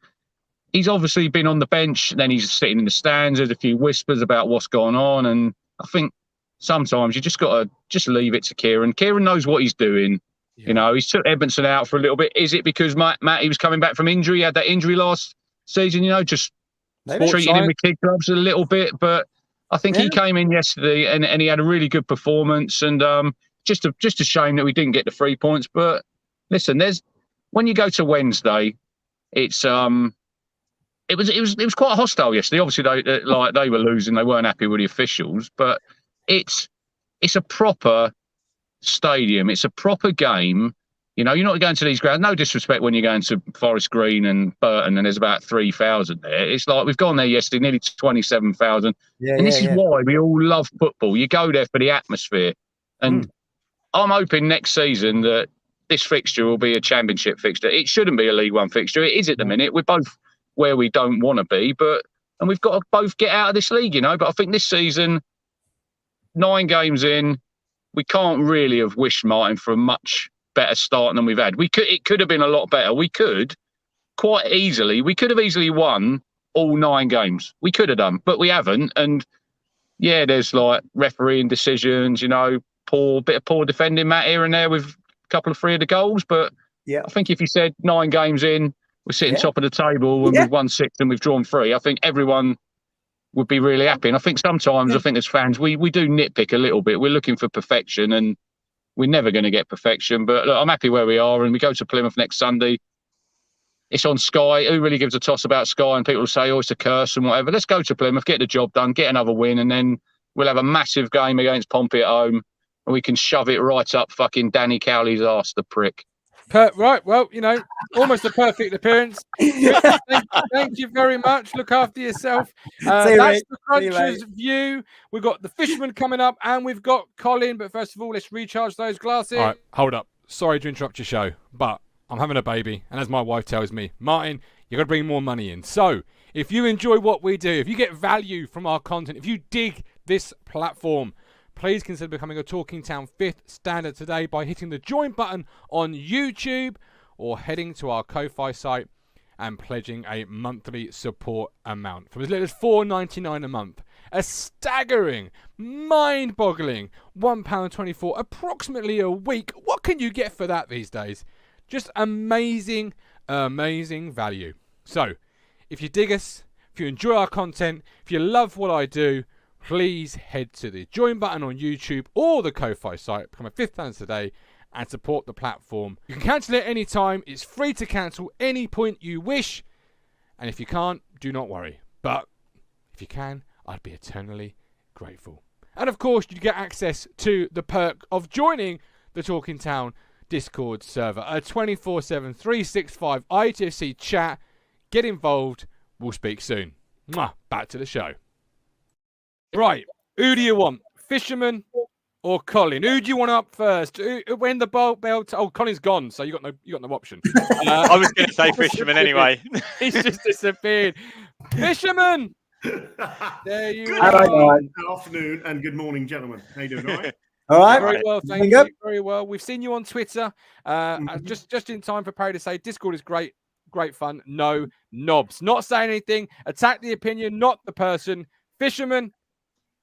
obviously been on the bench, then he's sitting in the stands. There's a few whispers about what's gone on, and I think sometimes you just got to just leave it to Kieran. Kieran knows what he's doing. Yeah. He's took Edmondson out for a little bit. Is it because Matt, he was coming back from injury? He had that injury last season, just treating him with kid gloves a little bit. But I think he came in yesterday and he had a really good performance. And just a shame that we didn't get the 3 points. But listen, when you go to Wednesday, it's it was quite hostile yesterday. Obviously, they were losing. They weren't happy with the officials, but it's a proper stadium. It's a proper game. You know, you're not going to these grounds. No disrespect when you're going to Forest Green and Burton, and there's about 3,000 there. It's like we've gone there yesterday, nearly 27,000. And this is why we all love football. You go there for the atmosphere. And I'm hoping next season that this fixture will be a championship fixture. It shouldn't be a League One fixture. It is at the minute. We're both where we don't want to be, and we've got to both get out of this league, you know. But I think this season, 9 games in, we can't really have wished Martin for a much better start than we've had. It could have been a lot better. We could have easily won all 9 games. We could have done, but we haven't. And yeah, there's like refereeing decisions, you know, bit of poor defending, Matt, here and there with a couple of 3 of the goals. But I think if you said 9 games in, we're sitting top of the table and we've won 6 and we've drawn 3, I think everyone would be really happy. And I think sometimes, I think as fans, we do nitpick a little bit. We're looking for perfection and we're never going to get perfection. But look, I'm happy where we are, and we go to Plymouth next Sunday. It's on Sky. Who really gives a toss about Sky? And people will say, oh, it's a curse and whatever. Let's go to Plymouth, get the job done, get another win, and then we'll have a massive game against Pompey at home, and we can shove it right up fucking Danny Cowley's arse, the prick. Right, well, you know, almost a perfect appearance. Thank you very much. Look after yourself. That's the Crunchers view. We've got the Fisherman coming up, and we've got Colin. But first of all, let's recharge those glasses. All right, hold up. Sorry to interrupt your show, but I'm having a baby, and as my wife tells me, Martin, you've got to bring more money in. So if you enjoy what we do, if you get value from our content, if you dig this platform, please consider becoming a Talking Town 5th Standard today by hitting the join button on YouTube or heading to our Ko-Fi site and pledging a monthly support amount from as little as $4.99 a month. A staggering, mind-boggling £1.24 approximately a week. What can you get for that these days? Just amazing, amazing value. So, if you dig us, if you enjoy our content, if you love what I do, please head to the join button on YouTube or the Ko-Fi site, become a 5th Standard today, and support the platform. You can cancel it any time. It's free to cancel any point you wish. And if you can't, do not worry. But if you can, I'd be eternally grateful. And of course, you get access to the perk of joining the Talking Town Discord server, a 24/7, 365 ITFC chat. Get involved. We'll speak soon. Back to the show. Right, who do you want? Fisherman or Colin? Who do you want up first? When the bell? Oh, Colin's gone, so you got no option. I was going to say Fisherman anyway. He's just disappeared. Fisherman. There you are. Good afternoon and good morning, gentlemen. How you doing? All right. All right. Very well, thank you. Very well. We've seen you on Twitter. Just in time for Perry to say Discord is great fun. No knobs. Not saying anything. Attack the opinion, not the person. Fisherman.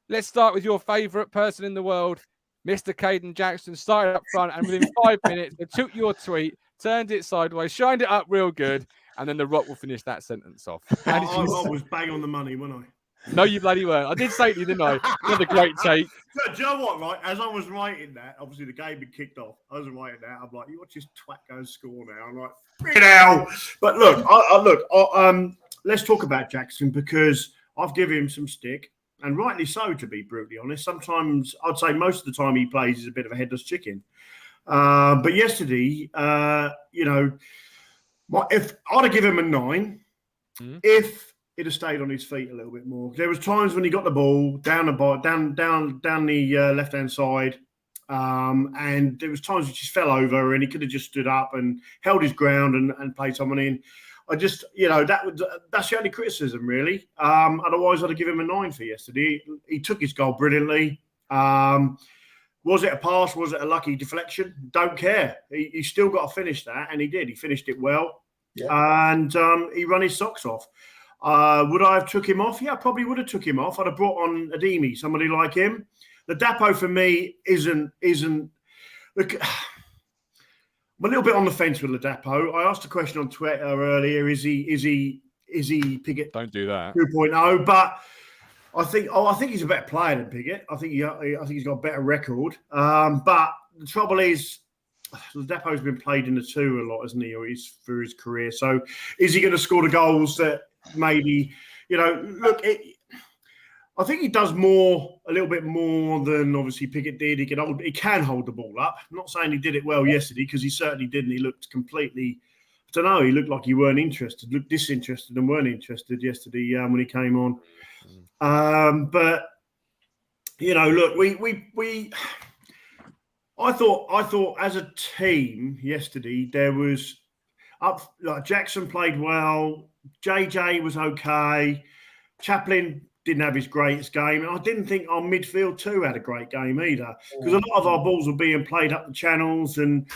Let's start with your favourite person in the world, Mr. Caden Jackson. Started up front, and within 5 minutes, they took your tweet, turned it sideways, shined it up real good, and then The Rock will finish that sentence off. I was bang on the money, wasn't I? No, you bloody weren't. I did say to you, didn't I? Another great take. Do you know what, right? As I was writing that, obviously the game had kicked off. I was writing that. I'm like, you watch this twat go score now. I'm like, freaking hell. But look, let's talk about Jackson because I've given him some stick. And rightly so, to be brutally honest. Sometimes, I'd say most of the time he plays is a bit of a headless chicken. But yesterday, if I'd have given him a 9, if he'd have stayed on his feet a little bit more. There was times when he got the ball down the left-hand side, and there was times he just fell over and he could have just stood up and held his ground and played someone in. I just, that's the only criticism, really. Otherwise, I'd have given him a 9 for yesterday. He took his goal brilliantly. Was it a pass? Was it a lucky deflection? Don't care. He still got to finish that, and he did. He finished it well, and he ran his socks off. Would I have took him off? Yeah, I probably would have took him off. I'd have brought on Ademi, somebody like him. The Dapo for me isn't. Look, I'm a little bit on the fence with Ladapo. I asked a question on Twitter earlier. Is he Piggott? Don't do that. 2.0, but I think he's a better player than Piggott. I think he's got a better record. But the trouble is, Ladapo's been played in the 2 a lot, hasn't he? Or he's through his career. So is he going to score the goals that maybe, look, I think he does a little bit more than obviously Pickett did. He can hold the ball up. I'm not saying he did it well yesterday, because he certainly didn't. He looked completely, I don't know, he looked like he weren't interested, looked disinterested and weren't interested yesterday when he came on. But, look, I thought as a team yesterday, there was Jackson played well, JJ was okay, Chaplin didn't have his greatest game, and I didn't think our midfield too had a great game either, because a lot of our balls were being played up the channels, and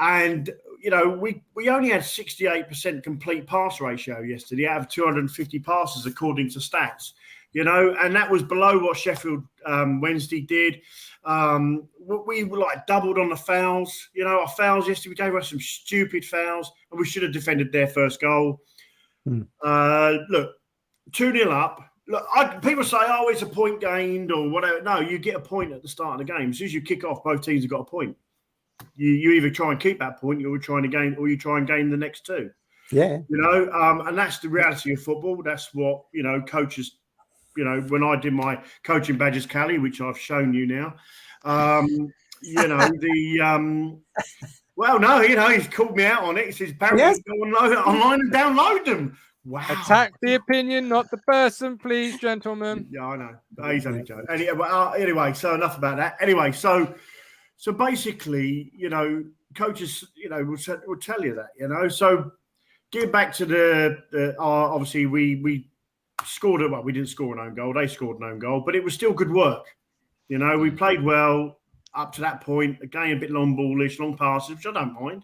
we only had 68% complete pass ratio yesterday out of 250 passes according to stats, and that was below what Sheffield Wednesday did. We were doubled on the fouls. Our fouls yesterday, we gave us some stupid fouls, and we should have defended their first goal. Look, 2-0 up. Look, people say, "Oh, it's a point gained" or whatever. No, you get a point at the start of the game. As soon as you kick off, both teams have got a point. You either try and keep that point, you're trying to gain, or you try and gain the next two. Yeah, and that's the reality of football. That's what coaches. When I did my coaching badges, Callie, which I've shown you now. Well, no, he's called me out on it. He says, "Barry, go online and download them." Wow. Attack the opinion, not the person, please, gentlemen. Yeah, I know. He's only joking. Anyway, so enough about that. Anyway, so basically, coaches, will tell you that, So getting back to obviously we scored it. Well, we didn't score an own goal. They scored an own goal, but it was still good work. We played well up to that point. Again, a bit long ballish, long passes, which I don't mind.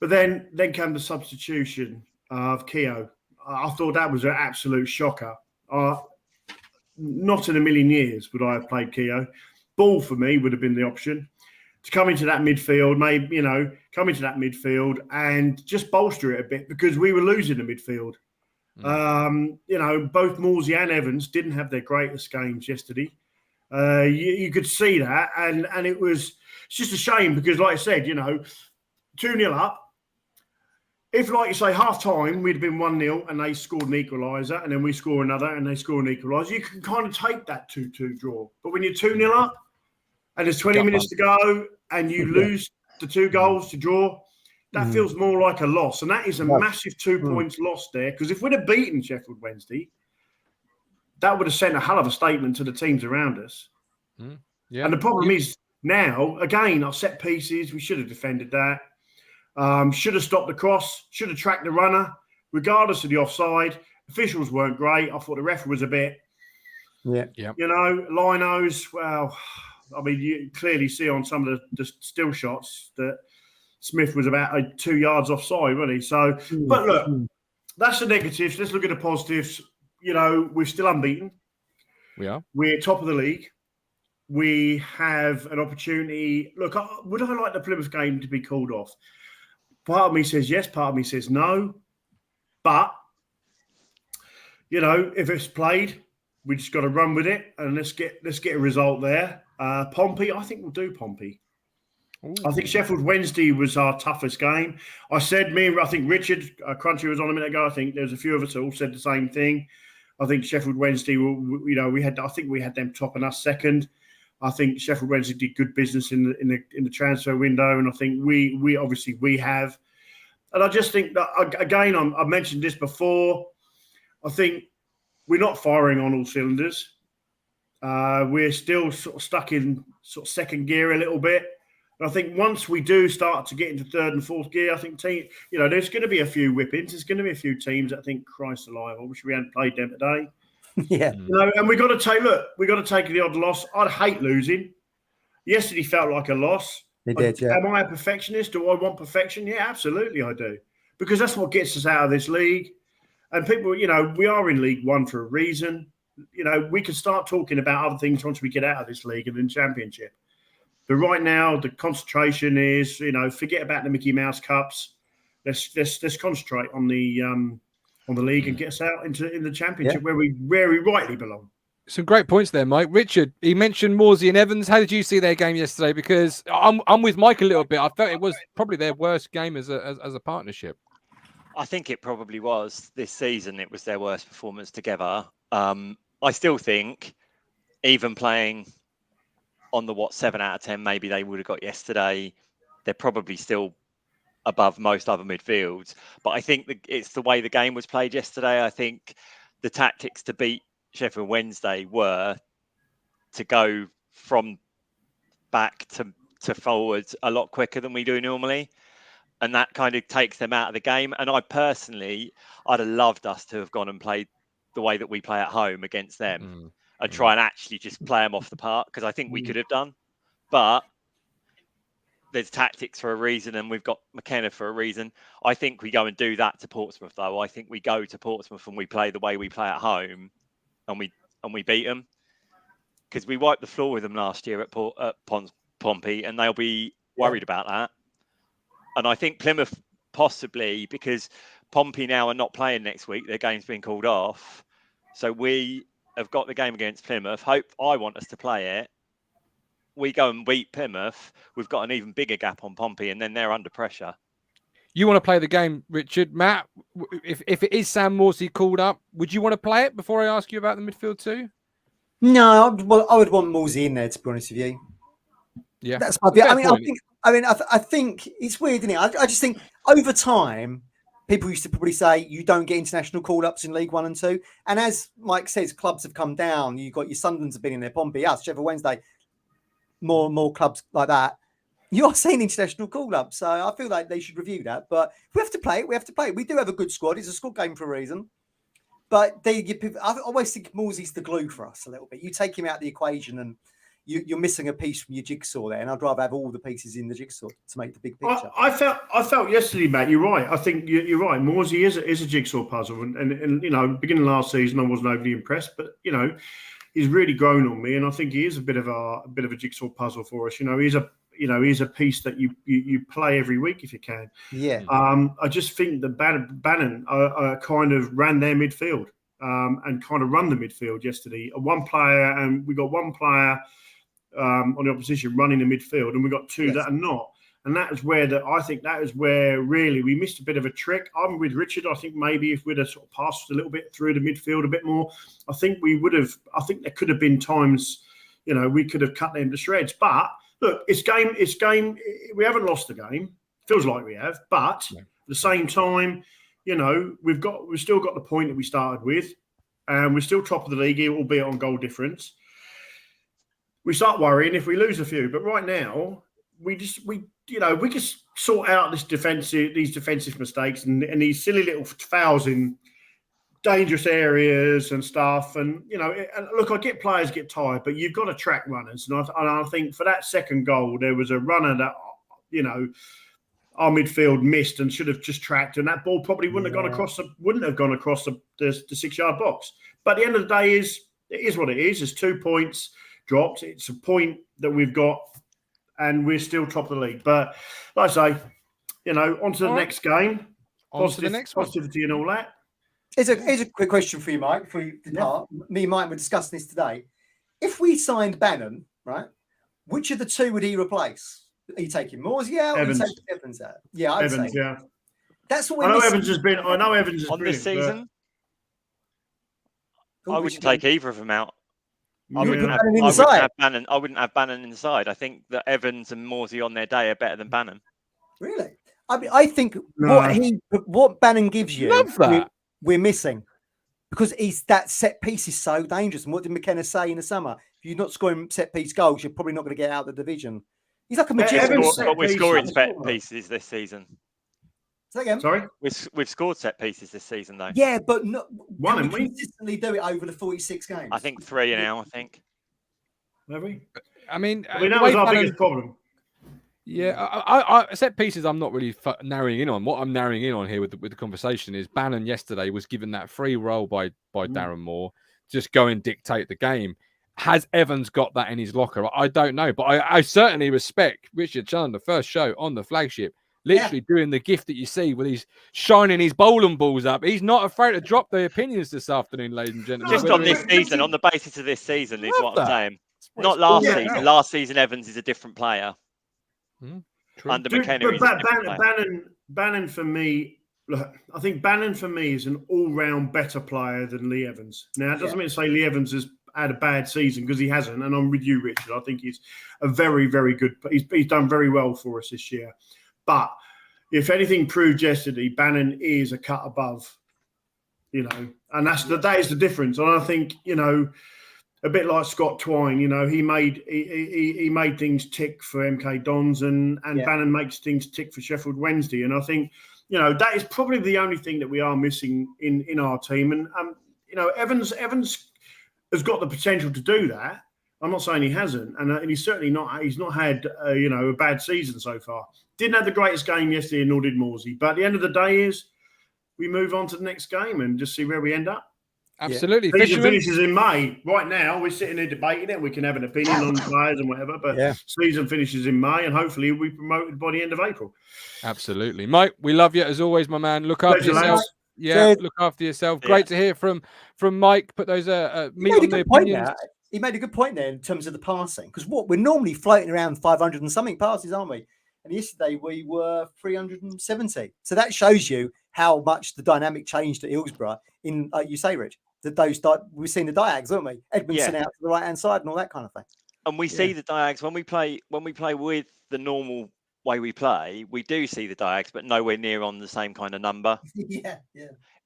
But then came the substitution of Keogh. I thought that was an absolute shocker. Not in a million years would I have played Keogh. Ball for me would have been the option to come into that midfield, maybe, come into that midfield and just bolster it a bit, because we were losing the midfield. Both Morsey and Evans didn't have their greatest games yesterday. You could see that, and it's just a shame, because like I said, 2-0 up. If, like you say, half-time, we'd have been 1-0 and they scored an equaliser, and then we score another and they score an equaliser, you can kind of take that 2-2 draw. But when you're 2-0 up and there's 20 minutes to go and you lose the 2 goals to draw, that feels more like a loss. And that is a massive 2 points lost there, because if we'd have beaten Sheffield Wednesday, that would have sent a hell of a statement to the teams around us. Yeah. And the problem is now, again, our set pieces, we should have defended that. Should have stopped the cross, should have tracked the runner, regardless of the offside. Officials weren't great. I thought the referee was a bit, linos. Well, I mean, you clearly see on some of the still shots that Smith was about 2 yards offside, wasn't he? So, but look, that's the negatives. Let's look at the positives. We're still unbeaten. We're top of the league. We have an opportunity. Look, would I like the Plymouth game to be called off? Part of me says yes, part of me says no. But, if it's played, we just got to run with it, and let's get a result there. Pompey, I think we'll do Pompey. Ooh. I think Sheffield Wednesday was our toughest game. I think Richard Crunchy was on a minute ago. I think there's a few of us who all said the same thing. I think Sheffield Wednesday, we had them topping us second. I think Sheffield Wednesday did good business in the transfer window, and I think we obviously have. And I just think that, again, I've mentioned this before, I think we're not firing on all cylinders. We're still sort of stuck in sort of second gear a little bit. And I think once we do start to get into third and fourth gear, I think there's going to be a few whippings. There's going to be a few teams that I think, Christ alive, I wish we hadn't played them today. Yeah. And we got to take the odd loss. I'd hate losing. Yesterday felt like a loss. It did, yeah. Am I a perfectionist? Do I want perfection? Yeah, absolutely I do. Because that's what gets us out of this league. And people, we are in League One for a reason. We can start talking about other things once we get out of this league and in Championship. But right now, the concentration is, forget about the Mickey Mouse Cups. Let's concentrate on the league and get us out in the Championship where we rightly belong. Some great points there, Mike. Richard, he mentioned Morsey and Evans. How did you see their game yesterday? Because I'm with Mike a little bit. I felt it was probably their worst game as a partnership. I think it probably was this season. It was their worst performance together. I still think, even playing on the 7 out of 10 maybe they would have got yesterday, they're probably still above most other midfields. But I think it's the way the game was played yesterday. I think the tactics to beat Sheffield Wednesday were to go from back to forwards a lot quicker than we do normally. And that kind of takes them out of the game. And I'd have loved us to have gone and played the way that we play at home against them and try and actually just play them off the park, because I think we could have done. But there's tactics for a reason, and we've got McKenna for a reason. I think we go and do that to Portsmouth, though. I think we go to Portsmouth and we play the way we play at home, and we beat them, because we wiped the floor with them last year at Pompey, and they'll be worried about that. And I think Plymouth possibly, because Pompey now are not playing next week, their game's been called off. So we have got the game against Plymouth. I want us to play it. We go and beat Plymouth, we've got an even bigger gap on Pompey, and then they're under pressure. You want to play the game, Richard? Matt, if it is Sam Morsey called up, would you want to play it before I ask you about the midfield too? No, I would want Morsey in there, to be honest with you. Yeah, that's my view. I think it's weird, isn't it? I just think over time, people used to probably say you don't get international call-ups in League 1 and 2. And as Mike says, clubs have come down. You've got your Sunderland's have been in there, Pompey, us, Sheffield Wednesday, more and more clubs like that. You're seeing international call-ups. So I feel like they should review that. But we have to play it. We have to play it. We do have a good squad. It's a squad game for a reason. But I always think Morsey's the glue for us a little bit. You take him out of the equation and you're missing a piece from your jigsaw there, and I'd rather have all the pieces in the jigsaw to make the big picture. I felt yesterday, Matt. You're right. I think you're right. Morsey is a jigsaw puzzle, and you know, beginning of last season, I wasn't overly impressed, but you know, he's really grown on me, and I think he is a bit of a jigsaw puzzle for us. You know, he's a piece that you play every week if you can. Yeah. I just think that Bannon kind of ran their midfield and kind of run the midfield yesterday. One player, and we got one player on the opposition running the midfield, and we got two that are not, and that is where I think that is where really we missed a bit of a trick. I'm with Richard. I think maybe if we'd have sort of passed a little bit through the midfield a bit more, I think we would have. I think there could have been times, you know, we could have cut them to shreds. But look, it's game. We haven't lost the game. Feels like we have, but at the same time, you know, we've still got the point that we started with, and we're still top of the league, albeit on goal difference. We start worrying if we lose a few, but right now we just sort out these defensive mistakes and these silly little fouls in dangerous areas and stuff. And you know, look, I get players get tired, but you've got to track runners. And I think for that second goal, there was a runner that, you know, our midfield missed and should have just tracked, and that ball probably wouldn't have gone across the 6-yard box. But at the end of the day, it is what it is. It's 2 points dropped. It's a point that we've got, and we're still top of the league. But like I say, you know, on to the next game. Positivity and all that. Here's a quick question for you, Mike, before you depart. Me and Mike were discussing this today. If we signed Bannon, right, which of the two would he replace? Are you taking Morsey out or are you taking Evans out? Yeah, I'd say. Yeah. That's what I know Evans has been on this season. I wouldn't take either of them out. I wouldn't have Bannon inside. I think that Evans and Morsey on their day are better than Bannon. Really? I mean, I think what Bannon gives you, we're missing, because that set piece is so dangerous. And what did McKenna say in the summer? If you're not scoring set piece goals, you're probably not going to get out of the division. He's like a magician. But we're scoring set pieces this season. Say again. Sorry, we've scored set pieces this season though. Yeah, but not one. We consistently do it over the 46 games. I think 3 now. I think. Have we? I mean, that was our biggest problem. Yeah, I set pieces. I'm not really narrowing in on. What I'm narrowing in on here with the conversation is Bannon yesterday was given that free role by Darren Moore. Just go and dictate the game. Has Evans got that in his locker? I don't know, but I certainly respect Richard Chandler, first show on the flagship. Literally doing the gift that you see with he's shining his bowling balls up. He's not afraid to drop the opinions this afternoon, ladies and gentlemen. Just on this season, on the basis of this season, is what I'm saying. Not last season. Last season, Evans is a different player. Under McKenna, Bannon for me, look, I think Bannon for me is an all-round better player than Lee Evans. Now, it doesn't mean to say Lee Evans has had a bad season, because he hasn't. And I'm with you, Richard. I think he's a very, very good. He's done very well for us this year. But if anything proved yesterday, Bannon is a cut above, you know, and that is the difference. And I think, you know, a bit like Scott Twine, you know, he made things tick for MK Dons, and Bannon makes things tick for Sheffield Wednesday. And I think, you know, that is probably the only thing that we are missing in our team. And you know, Evans has got the potential to do that. I'm not saying he hasn't, and he's certainly not. He's not had you know, a bad season so far. Didn't have the greatest game yesterday, nor did Morsey. But at the end of the day, is we move on to the next game and just see where we end up. Absolutely. Season finishes in May. Right now, we're sitting here debating it. We can have an opinion on players and whatever, but season finishes in May, and hopefully we'll be promoted by the end of April. Absolutely. Mike, we love you as always, my man. Look after yourself. Yeah, look after yourself. Great to hear from Mike. Put those meat on the opinions. He made a good point there in terms of the passing, because we're normally floating around 500 and something passes, aren't we? And yesterday we were 370. So that shows you how much the dynamic changed at Hillsborough in, like you say, Rich, that we've seen the diags, haven't we? Edmondson out to the right hand side and all that kind of thing. And we see the diags when we play with the normal way we play. We do see the diags, but nowhere near on the same kind of number.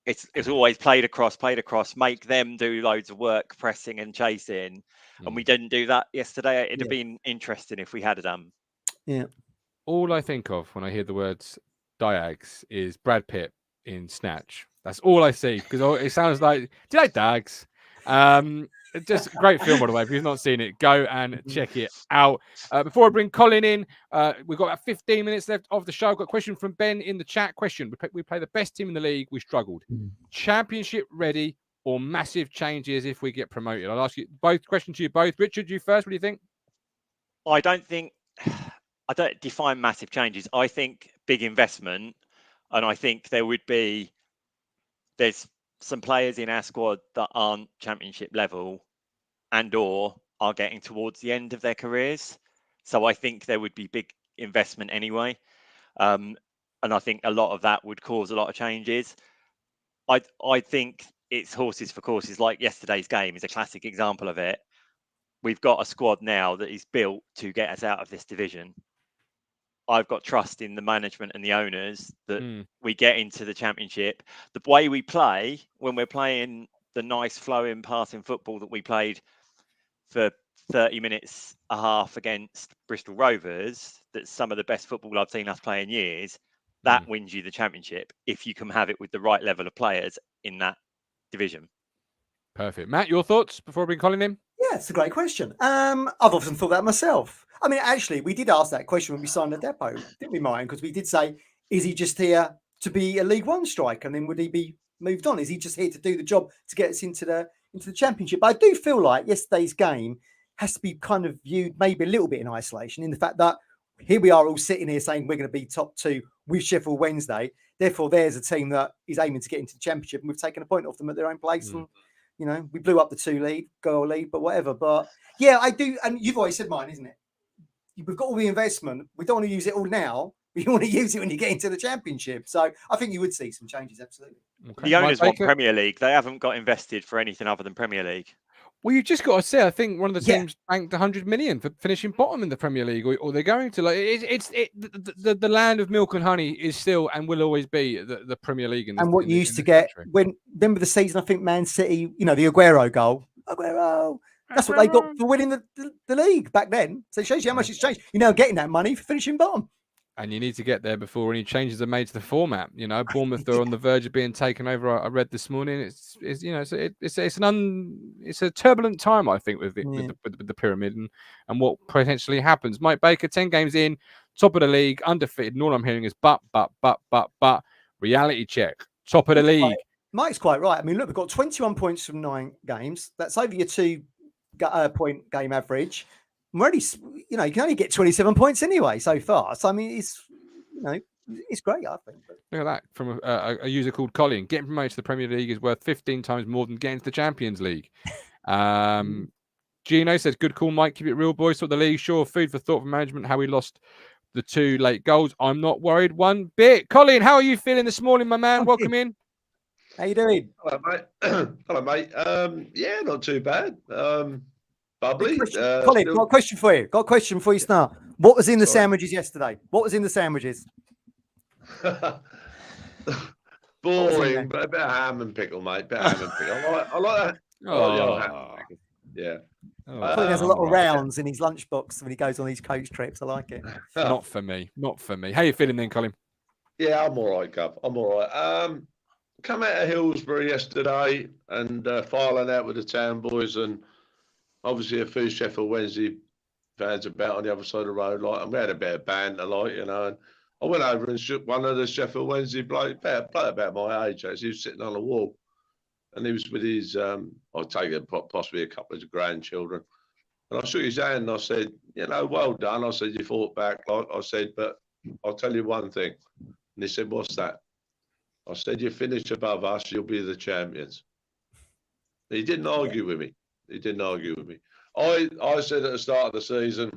It's always played across, make them do loads of work, pressing and chasing. And we didn't do that yesterday. It'd have been interesting if we had done. Yeah. All I think of when I hear the words diags is Brad Pitt in Snatch. That's all I see, because it sounds like, do you like dags? Just a great film, by the way. If you've not seen it, go and check it out. Before I bring Colin in, we've got about 15 minutes left of the show. I've got a question from Ben in the chat. Question: we play the best team in the league. We struggled. Championship ready or massive changes if we get promoted? I'll ask you both. Question to you both. Richard, you first. What do you think? I don't define massive changes. I think big investment, and I think there's some players in our squad that aren't championship level and or are getting towards the end of their careers. So I think there would be big investment anyway. And I think a lot of that would cause a lot of changes. I think it's horses for courses. Like yesterday's game is a classic example of it. We've got a squad now that is built to get us out of this division. I've got trust in the management and the owners that we get into the championship. The way we play, when we're playing the nice flowing passing football that we played for 30 minutes a half against Bristol Rovers, that's some of the best football I've seen us play in years, that wins you the championship if you can have it with the right level of players in that division. Perfect. Matt, your thoughts before we calling him? Yeah, it's a great question. I've often thought that myself. I mean, actually, we did ask that question when we signed the depot, didn't we, Martin? Because we did say, is he just here to be a League One striker, and then would he be moved on? Is he just here to do the job to get us into the championship? But I do feel like yesterday's game has to be kind of viewed maybe a little bit in isolation, in the fact that here we are all sitting here saying we're going to be top two with Sheffield Wednesday. Therefore, there's a team that is aiming to get into the championship, and we've taken a point off them at their own place. And you know, we blew up the 2 goal lead, but whatever. But yeah, I do. And you've always said mine, isn't it? We've got all the investment. We don't want to use it all now. We want to use it when you get into the championship. So I think you would see some changes, absolutely. Okay. The owners want Premier League. They haven't got invested for anything other than Premier League. Well, you've just got to say, I think one of the teams banked 100 million for finishing bottom in the Premier League, or they're going to. Like, the land of milk and honey is still and will always be the Premier League. And what you used to get remember the season, I think Man City, you know, the Aguero goal. That's what they got for winning the league back then. So it shows you how much it's changed. You're now getting that money for finishing bottom. And you need to get there before any changes are made to the format. You know, Bournemouth are on the verge of being taken over. I read this morning. It's a turbulent time, I think, with the pyramid and what potentially happens. Mike Baker, 10 games in, top of the league, undefeated. And all I'm hearing is but. Reality check, top of the league. Mike's quite right. I mean, look, we've got 21 points from 9 games. That's over your 2-point game average. I'm already, you know, you can only get 27 points anyway so far. So I mean, it's great, I think. Look at that from a user called Colin. Getting promoted to the Premier League is worth 15 times more than getting to the Champions League. Gino says, "Good call, Mike. Keep it real, boys. Sort the league. Sure, food for thought for management. How we lost the 2 late goals. I'm not worried one bit. Colin, how are you feeling this morning, my man? Welcome in. How you doing? Hello, mate. Hello, mate. Yeah, not too bad. Bubbly. Colin, got a question for you. Got a question before you start. What was in the Sorry. sandwiches yesterday? What was in the sandwiches? Boring, but a bit of ham and pickle, mate. Bit of ham and pickle. I like that. I like the old ham and pickle. Yeah. Colin has a lot of rounds in his lunchbox when he goes on these coach trips. I like it. Not for me. Not for me. How you feeling then, Colin? Yeah, I'm all right, Gov. I'm all right. Come out of Hillsborough yesterday and filing out with the town boys, and obviously a few Sheffield Wednesday fans about on the other side of the road. Like, and we had a bit of banter, like, you know. And I went over and shook one of the Sheffield Wednesday bloke, about my age, actually. He was sitting on a wall, and he was with his, I'll take it, possibly a couple of grandchildren. And I shook his hand and I said, you know, well done. I said, you fought back, like I said, but I'll tell you one thing. And he said, what's that? I said, you finish above us, you'll be the champions. He didn't argue with me. He didn't argue with me. I said at the start of the season,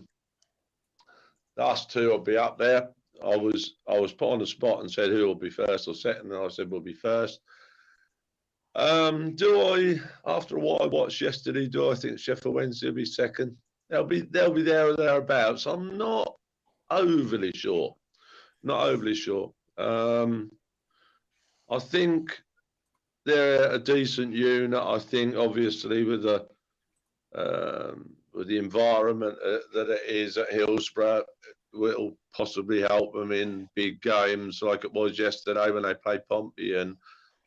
us two will be up there. I was put on the spot and said who will be first or second, and I said we'll be first. Do I, after what I watched yesterday, do I think Sheffield Wednesday will be second? They'll be there or thereabouts. I'm not overly sure. Not overly sure. I think they're a decent unit. I think obviously with the environment that it is at Hillsborough, will possibly help them in big games like it was yesterday when they played Pompey and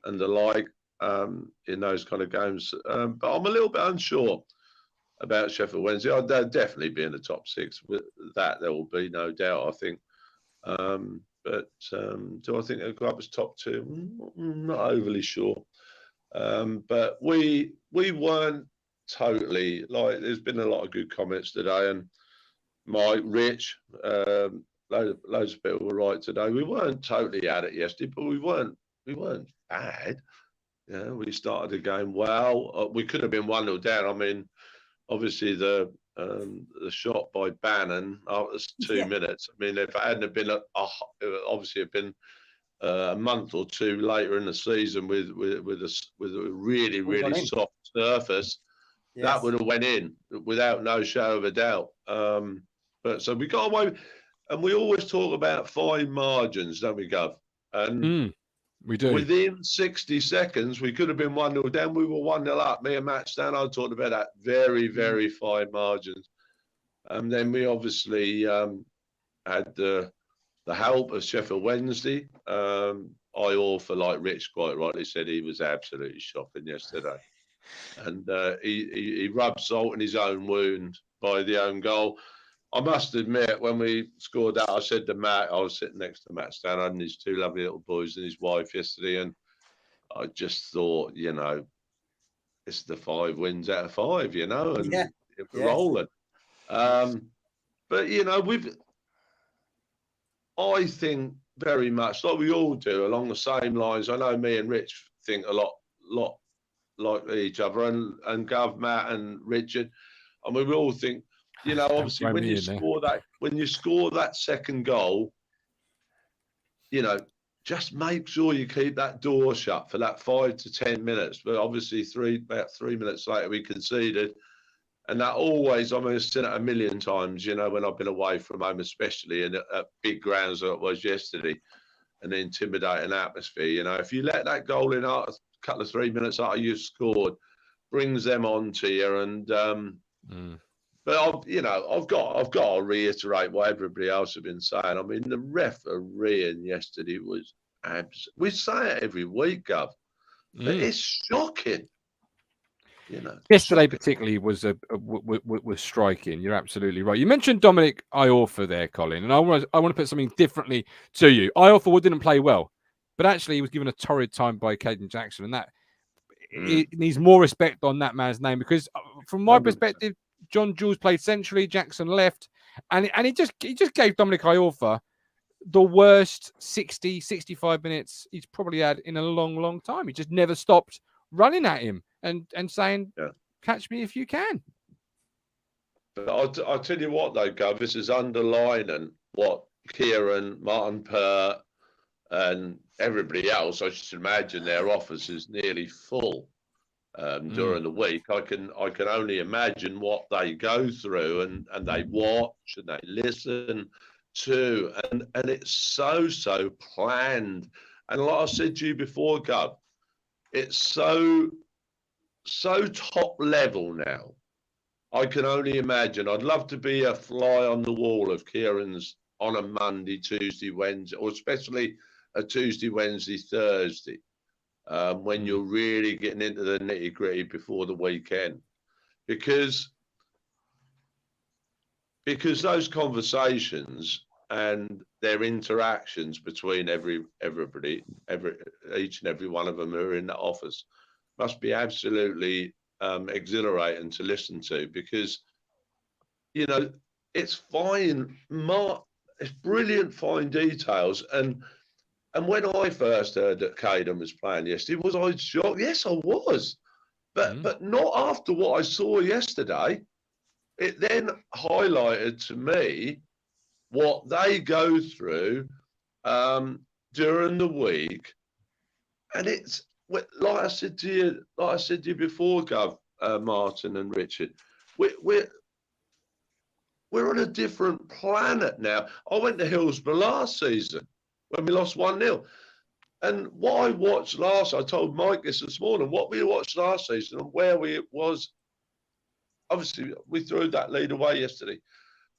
the like in those kind of games. But I'm a little bit unsure about Sheffield Wednesday. They'll definitely be in the top 6. With that, there will be no doubt, I think. But do I think they'll go up as top 2? Not overly sure. But we weren't totally, like, there's been a lot of good comments today, and Mike, Rich, loads of people were right today. We weren't totally at it yesterday, but we weren't bad. Yeah, we started the game well. We could have been 1-0 down. I mean, obviously the shot by Bannon after 2 minutes. I mean, if it hadn't have been obviously it'd been a month or 2 later in the season with a really soft surface, that would have went in without no shadow of a doubt. But so we got away, and we always talk about fine margins, don't we, Gov? And we do. Within 60 seconds, we could have been 1-0 down. We were 1-0 up. Me and Matt Stanhope talked about that. Very, very fine margins. And then we obviously had the help of Sheffield Wednesday. Iorfa, like Rich quite rightly said, he was absolutely shocking yesterday. And he rubbed salt in his own wound by the own goal. I must admit, when we scored that, I said to Matt, I was sitting next to Matt Stanhope and his 2 lovely little boys and his wife yesterday, and I just thought, you know, it's the 5 wins out of 5, you know, and we're rolling. But, you know, I think very much, like we all do, along the same lines. I know me and Rich think a lot like each other, and Gov, Matt and Richard. I mean, we all think, you know, obviously when you score that second goal, you know, just make sure you keep that door shut for that 5 to 10 minutes. But obviously about 3 minutes later we conceded, and that always, I mean, I've seen it a million times, you know, when I've been away from home, especially in at big grounds like it was yesterday, an intimidating atmosphere. You know, if you let that goal in a couple of 3 minutes after you've scored, brings them on to you, and but I've got to reiterate what everybody else has been saying. I mean, the refereeing yesterday was we say it every week, Gov, but it's shocking. You know, yesterday particularly was was striking. You're absolutely right. You mentioned Dominic Iorfa there, Colin, and I want to put something differently to you. Iorfa didn't play well, but actually he was given a torrid time by Caden Jackson, and that it needs more respect on that man's name, because from my perspective, John Jules played centrally, Jackson left, and he just gave Dominic Iorfa the worst 65 minutes he's probably had in a long time. He just never stopped running at him and saying, catch me if you can. But I'll tell you what, though, Gov, this is underlining what Kieran, Martin Pert, and everybody else, I should imagine their office is nearly full during the week. I can only imagine what they go through and they watch and they listen to, and it's so planned. And like I said to you before, Gov, it's so top level now. I can only imagine. I'd love to be a fly on the wall of Kieran's on a Monday, Tuesday, Wednesday, or especially a Tuesday, Wednesday, Thursday, when you're really getting into the nitty gritty before the weekend, because those conversations and their interactions between everybody, each and every one of them who are in the office, must be absolutely exhilarating to listen to, because it's fine, it's brilliant fine details. And when I first heard that Caden was playing yesterday, was I shocked? Yes, I was, but not after what I saw yesterday. It then highlighted to me what they go through during the week, and it's like I said to you before, Gov, Martin and Richard, we're on a different planet now. I went to Hillsborough last season when we lost 1-0. And what I watched I told Mike this morning, what we watched last season and where we was, obviously we threw that lead away yesterday,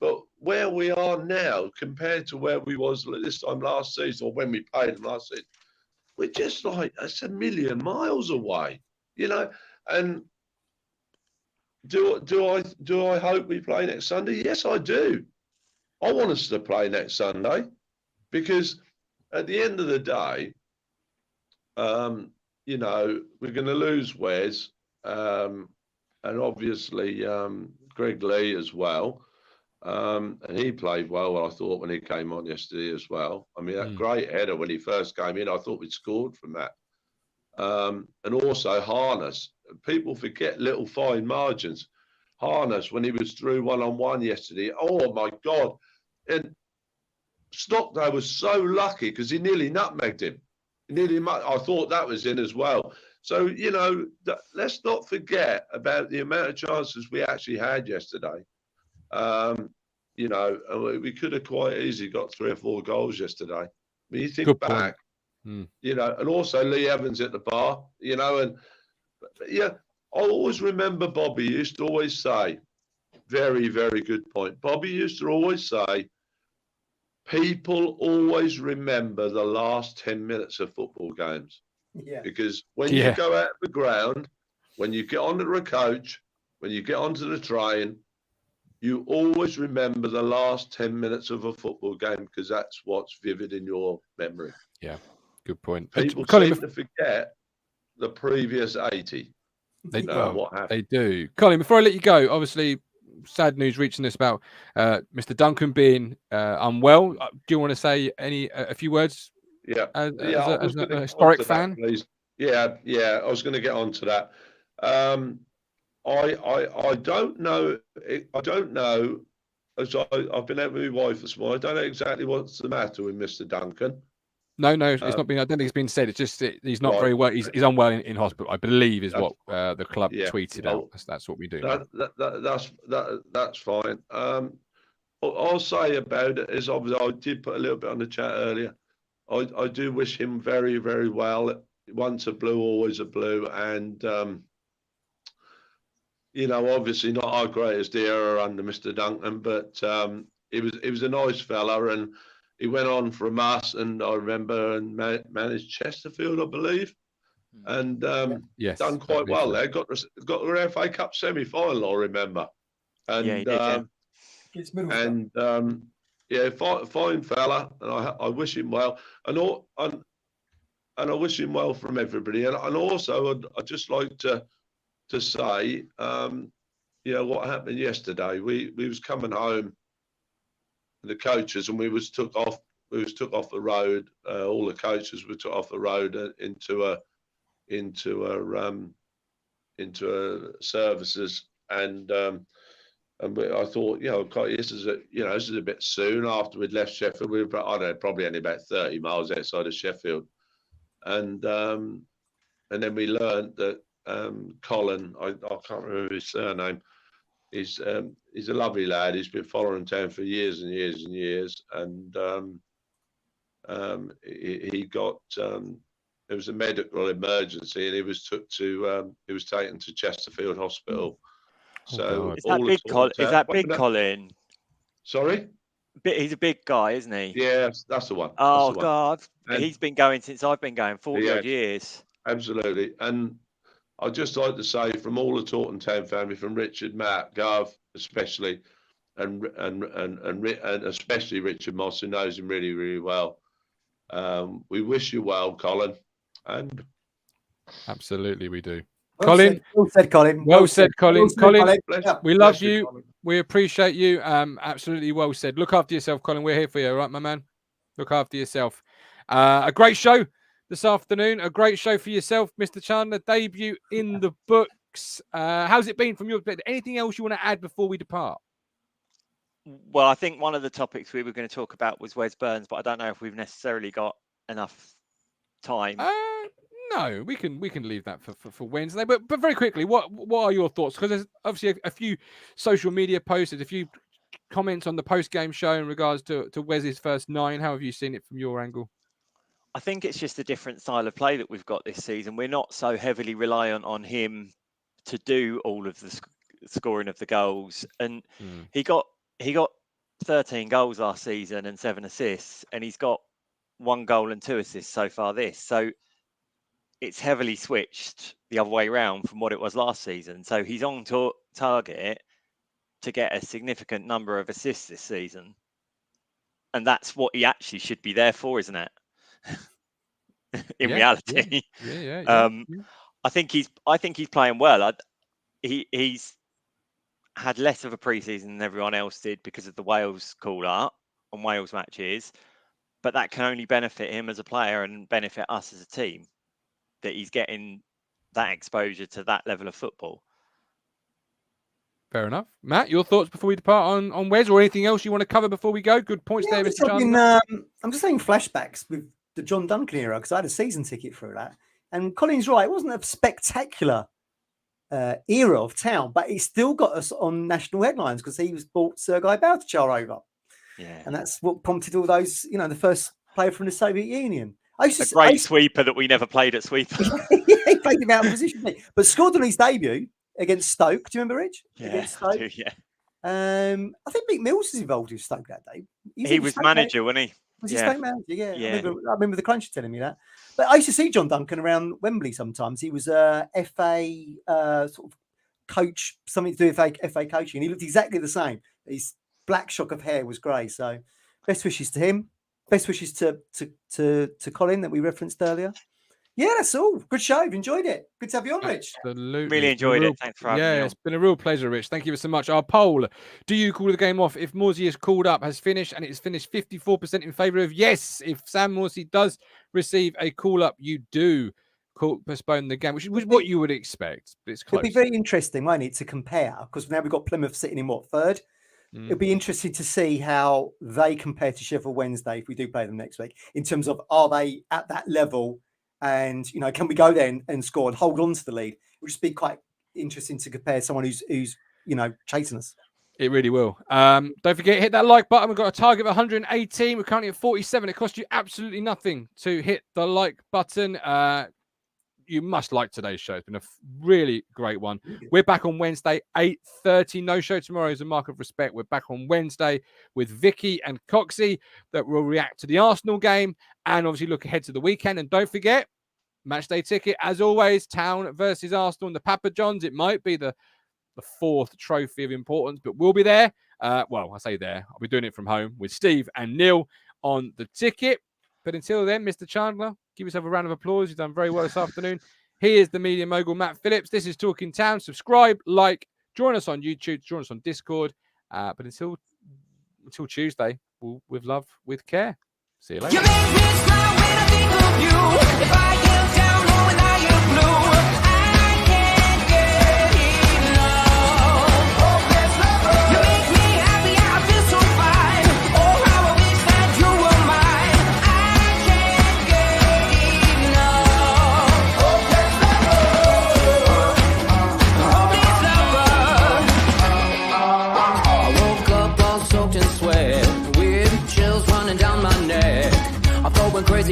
but where we are now compared to where we was this time last season, or when we played them last season, we're just like, it's a million miles away, and do I hope we play next Sunday? Yes, I do. I want us to play next Sunday, because at the end of the day, we're going to lose Wes, and obviously Greg Lee as well. And he played well, I thought, when he came on yesterday as well. I mean, that great header when he first came in, I thought we'd scored from that. And also Harness. People forget little fine margins. Harness, when he was through one-on-one yesterday, oh my God. And Stockdale was so lucky because he nearly nutmegged him. I thought that was in as well. So, let's not forget about the amount of chances we actually had yesterday. We could have quite easily got 3 or 4 goals yesterday. When you think Good back, point. and also Lee Evans at the bar, I always remember Bobby used to always say, very, very good point. Bobby used to always say, people always remember the last 10 minutes of football games. Yeah. Because when you go out of the ground, when you get onto a coach, when you get onto the train, you always remember the last 10 minutes of a football game, because that's what's vivid in your memory. Yeah, good point. People seem to forget the previous 80. They what happened. They do. Colin, before I let you go, obviously, sad news reaching us about Mr. Duncan being unwell. Do you want to say a few words? Yeah, as a historic fan, please. Yeah, I was going to get on to that. I don't know. As I've been out with my wife this morning. I don't know exactly what's the matter with Mr. Duncan. No, it's not been. I don't think it's been said. It's just he's not very well. He's unwell in hospital, I believe, is what the club tweeted out. That's what we do. That's fine. I'll say about it is, obviously I did put a little bit on the chat earlier. I do wish him very, very well. Once a Blue, always a Blue, and obviously not our greatest era under Mr. Duncan, but he was a nice fella, and he went on from us, and I remember, and managed Chesterfield, I believe, and done quite well there. Got the FA Cup semi-final, I remember, and fine fella, and I wish him well, and I wish him well from everybody, and also I'd just like to say, what happened yesterday. We was coming home, the coaches, and we was took off the road. All the coaches were took off the road into services, and And I thought, this is a bit soon after we'd left Sheffield. We were, I don't know, probably only about 30 miles outside of Sheffield. And then we learned that Colin, I can't remember his surname, he's a lovely lad. He's been following town for years and years and years. And he got, it was a medical emergency, and he was taken to Chesterfield Hospital. So is that big Colin? Sorry? He's a big guy, isn't he? Yeah, that's the one. Oh, God. He's been going since I've been going, 40 odd years. Absolutely. And I'd just like to say, from all the Taunton Town family, from Richard, Matt, Gav especially, and especially Richard Moss, who knows him really, really well. We wish you well, Colin. And absolutely we do. Well said, Colin. Well said, Colin. Colin, we love you. Colin. We appreciate you. Absolutely well said. Look after yourself, Colin. We're here for you, all right, my man? Look after yourself. A great show this afternoon. A great show for yourself, Mr. Chandler. Debut in the books. How's it been from your perspective? Anything else you want to add before we depart? Well, I think one of the topics we were going to talk about was Wes Burns, but I don't know if we've necessarily got enough time. No, we can leave that for Wednesday. But very quickly, what are your thoughts? Because there's obviously a few social media posts, a few comments on the post-game show in regards to Wes's first 9. How have you seen it from your angle? I think it's just a different style of play that we've got this season. We're not so heavily reliant on him to do all of the scoring of the goals. And he got 13 goals last season and 7 assists, and he's got 1 goal and 2 assists so far this. So it's heavily switched the other way around from what it was last season. So he's on target to get a significant number of assists this season. And that's what he actually should be there for, isn't it? In reality. Yeah. I think he's playing well. He's had less of a pre-season than everyone else did because of the Wales call-up and Wales matches. But that can only benefit him as a player and benefit us as a team, that he's getting that exposure to that level of football. Fair enough. Matt, your thoughts before we depart on Wes, or anything else you want to cover before we go? Good points there, Mr. Chandler. I'm just saying flashbacks with the John Duncan era, because I had a season ticket through that. And Colin's right, it wasn't a spectacular era of Town, but he still got us on national headlines because he was brought Sergei Baltachar over. Yeah. And that's what prompted all those, the first player from the Soviet Union. Sweeper that we never played at Sweeper. Yeah, he played him out of position, but scored on his debut against Stoke. Do you remember, Rich? Yeah, against Stoke. I do, yeah. I think Mick Mills was involved with Stoke that day. He was manager, wasn't he? Was he Stoke manager? Yeah. I remember the Cruncher telling me that. But I used to see John Duncan around Wembley sometimes. He was a FA sort of coach, something to do with FA coaching. He looked exactly the same. His black shock of hair was grey. So best wishes to him. Best wishes to Colin that we referenced earlier. Yeah, that's all. Good show. I've enjoyed it. Good to have you on, Rich. Absolutely. Really enjoyed it. Thanks for having me. Yeah, it's been a real pleasure, Rich. Thank you so much. Our poll: do you call the game off if Morsey is called up? Has finished, and it's finished 54% in favour of yes. If Sam Morsey does receive a call up, you do postpone the game, which is what you would expect. But it's close. It'll be very interesting, won't it, to compare, because now we've got Plymouth sitting in third. It'll be interesting to see how they compare to Sheffield Wednesday if we do play them next week, in terms of are they at that level, and can we go there and score and hold on to the lead? It would just be quite interesting to compare someone who's chasing us. It really will. Don't forget, hit that like button. We've got a target of 118. We're currently at 47. It costs you absolutely nothing to hit the like button. You must like today's show. It's been a really great one. We're back on Wednesday, 8:30. No show tomorrow as a mark of respect. We're back on Wednesday with Vicky and Coxie that will react to the Arsenal game and obviously look ahead to the weekend. And don't forget, match day ticket, as always, Town versus Arsenal and the Papa Johns. It might be the fourth trophy of importance, but we'll be there. Well, I say there. I'll be doing it from home with Steve and Neil on the ticket. But until then, Mr. Chandler, give yourself a round of applause. You've done very well this afternoon. He is the media mogul, Matt Phillips. This is Talking Town. Subscribe, like, join us on YouTube, join us on Discord. But until Tuesday, with love, with care. See you later. You make me smile when I think of you. If I get down low and I am blue, I can't get enough. Oh,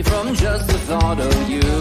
from just the thought of you.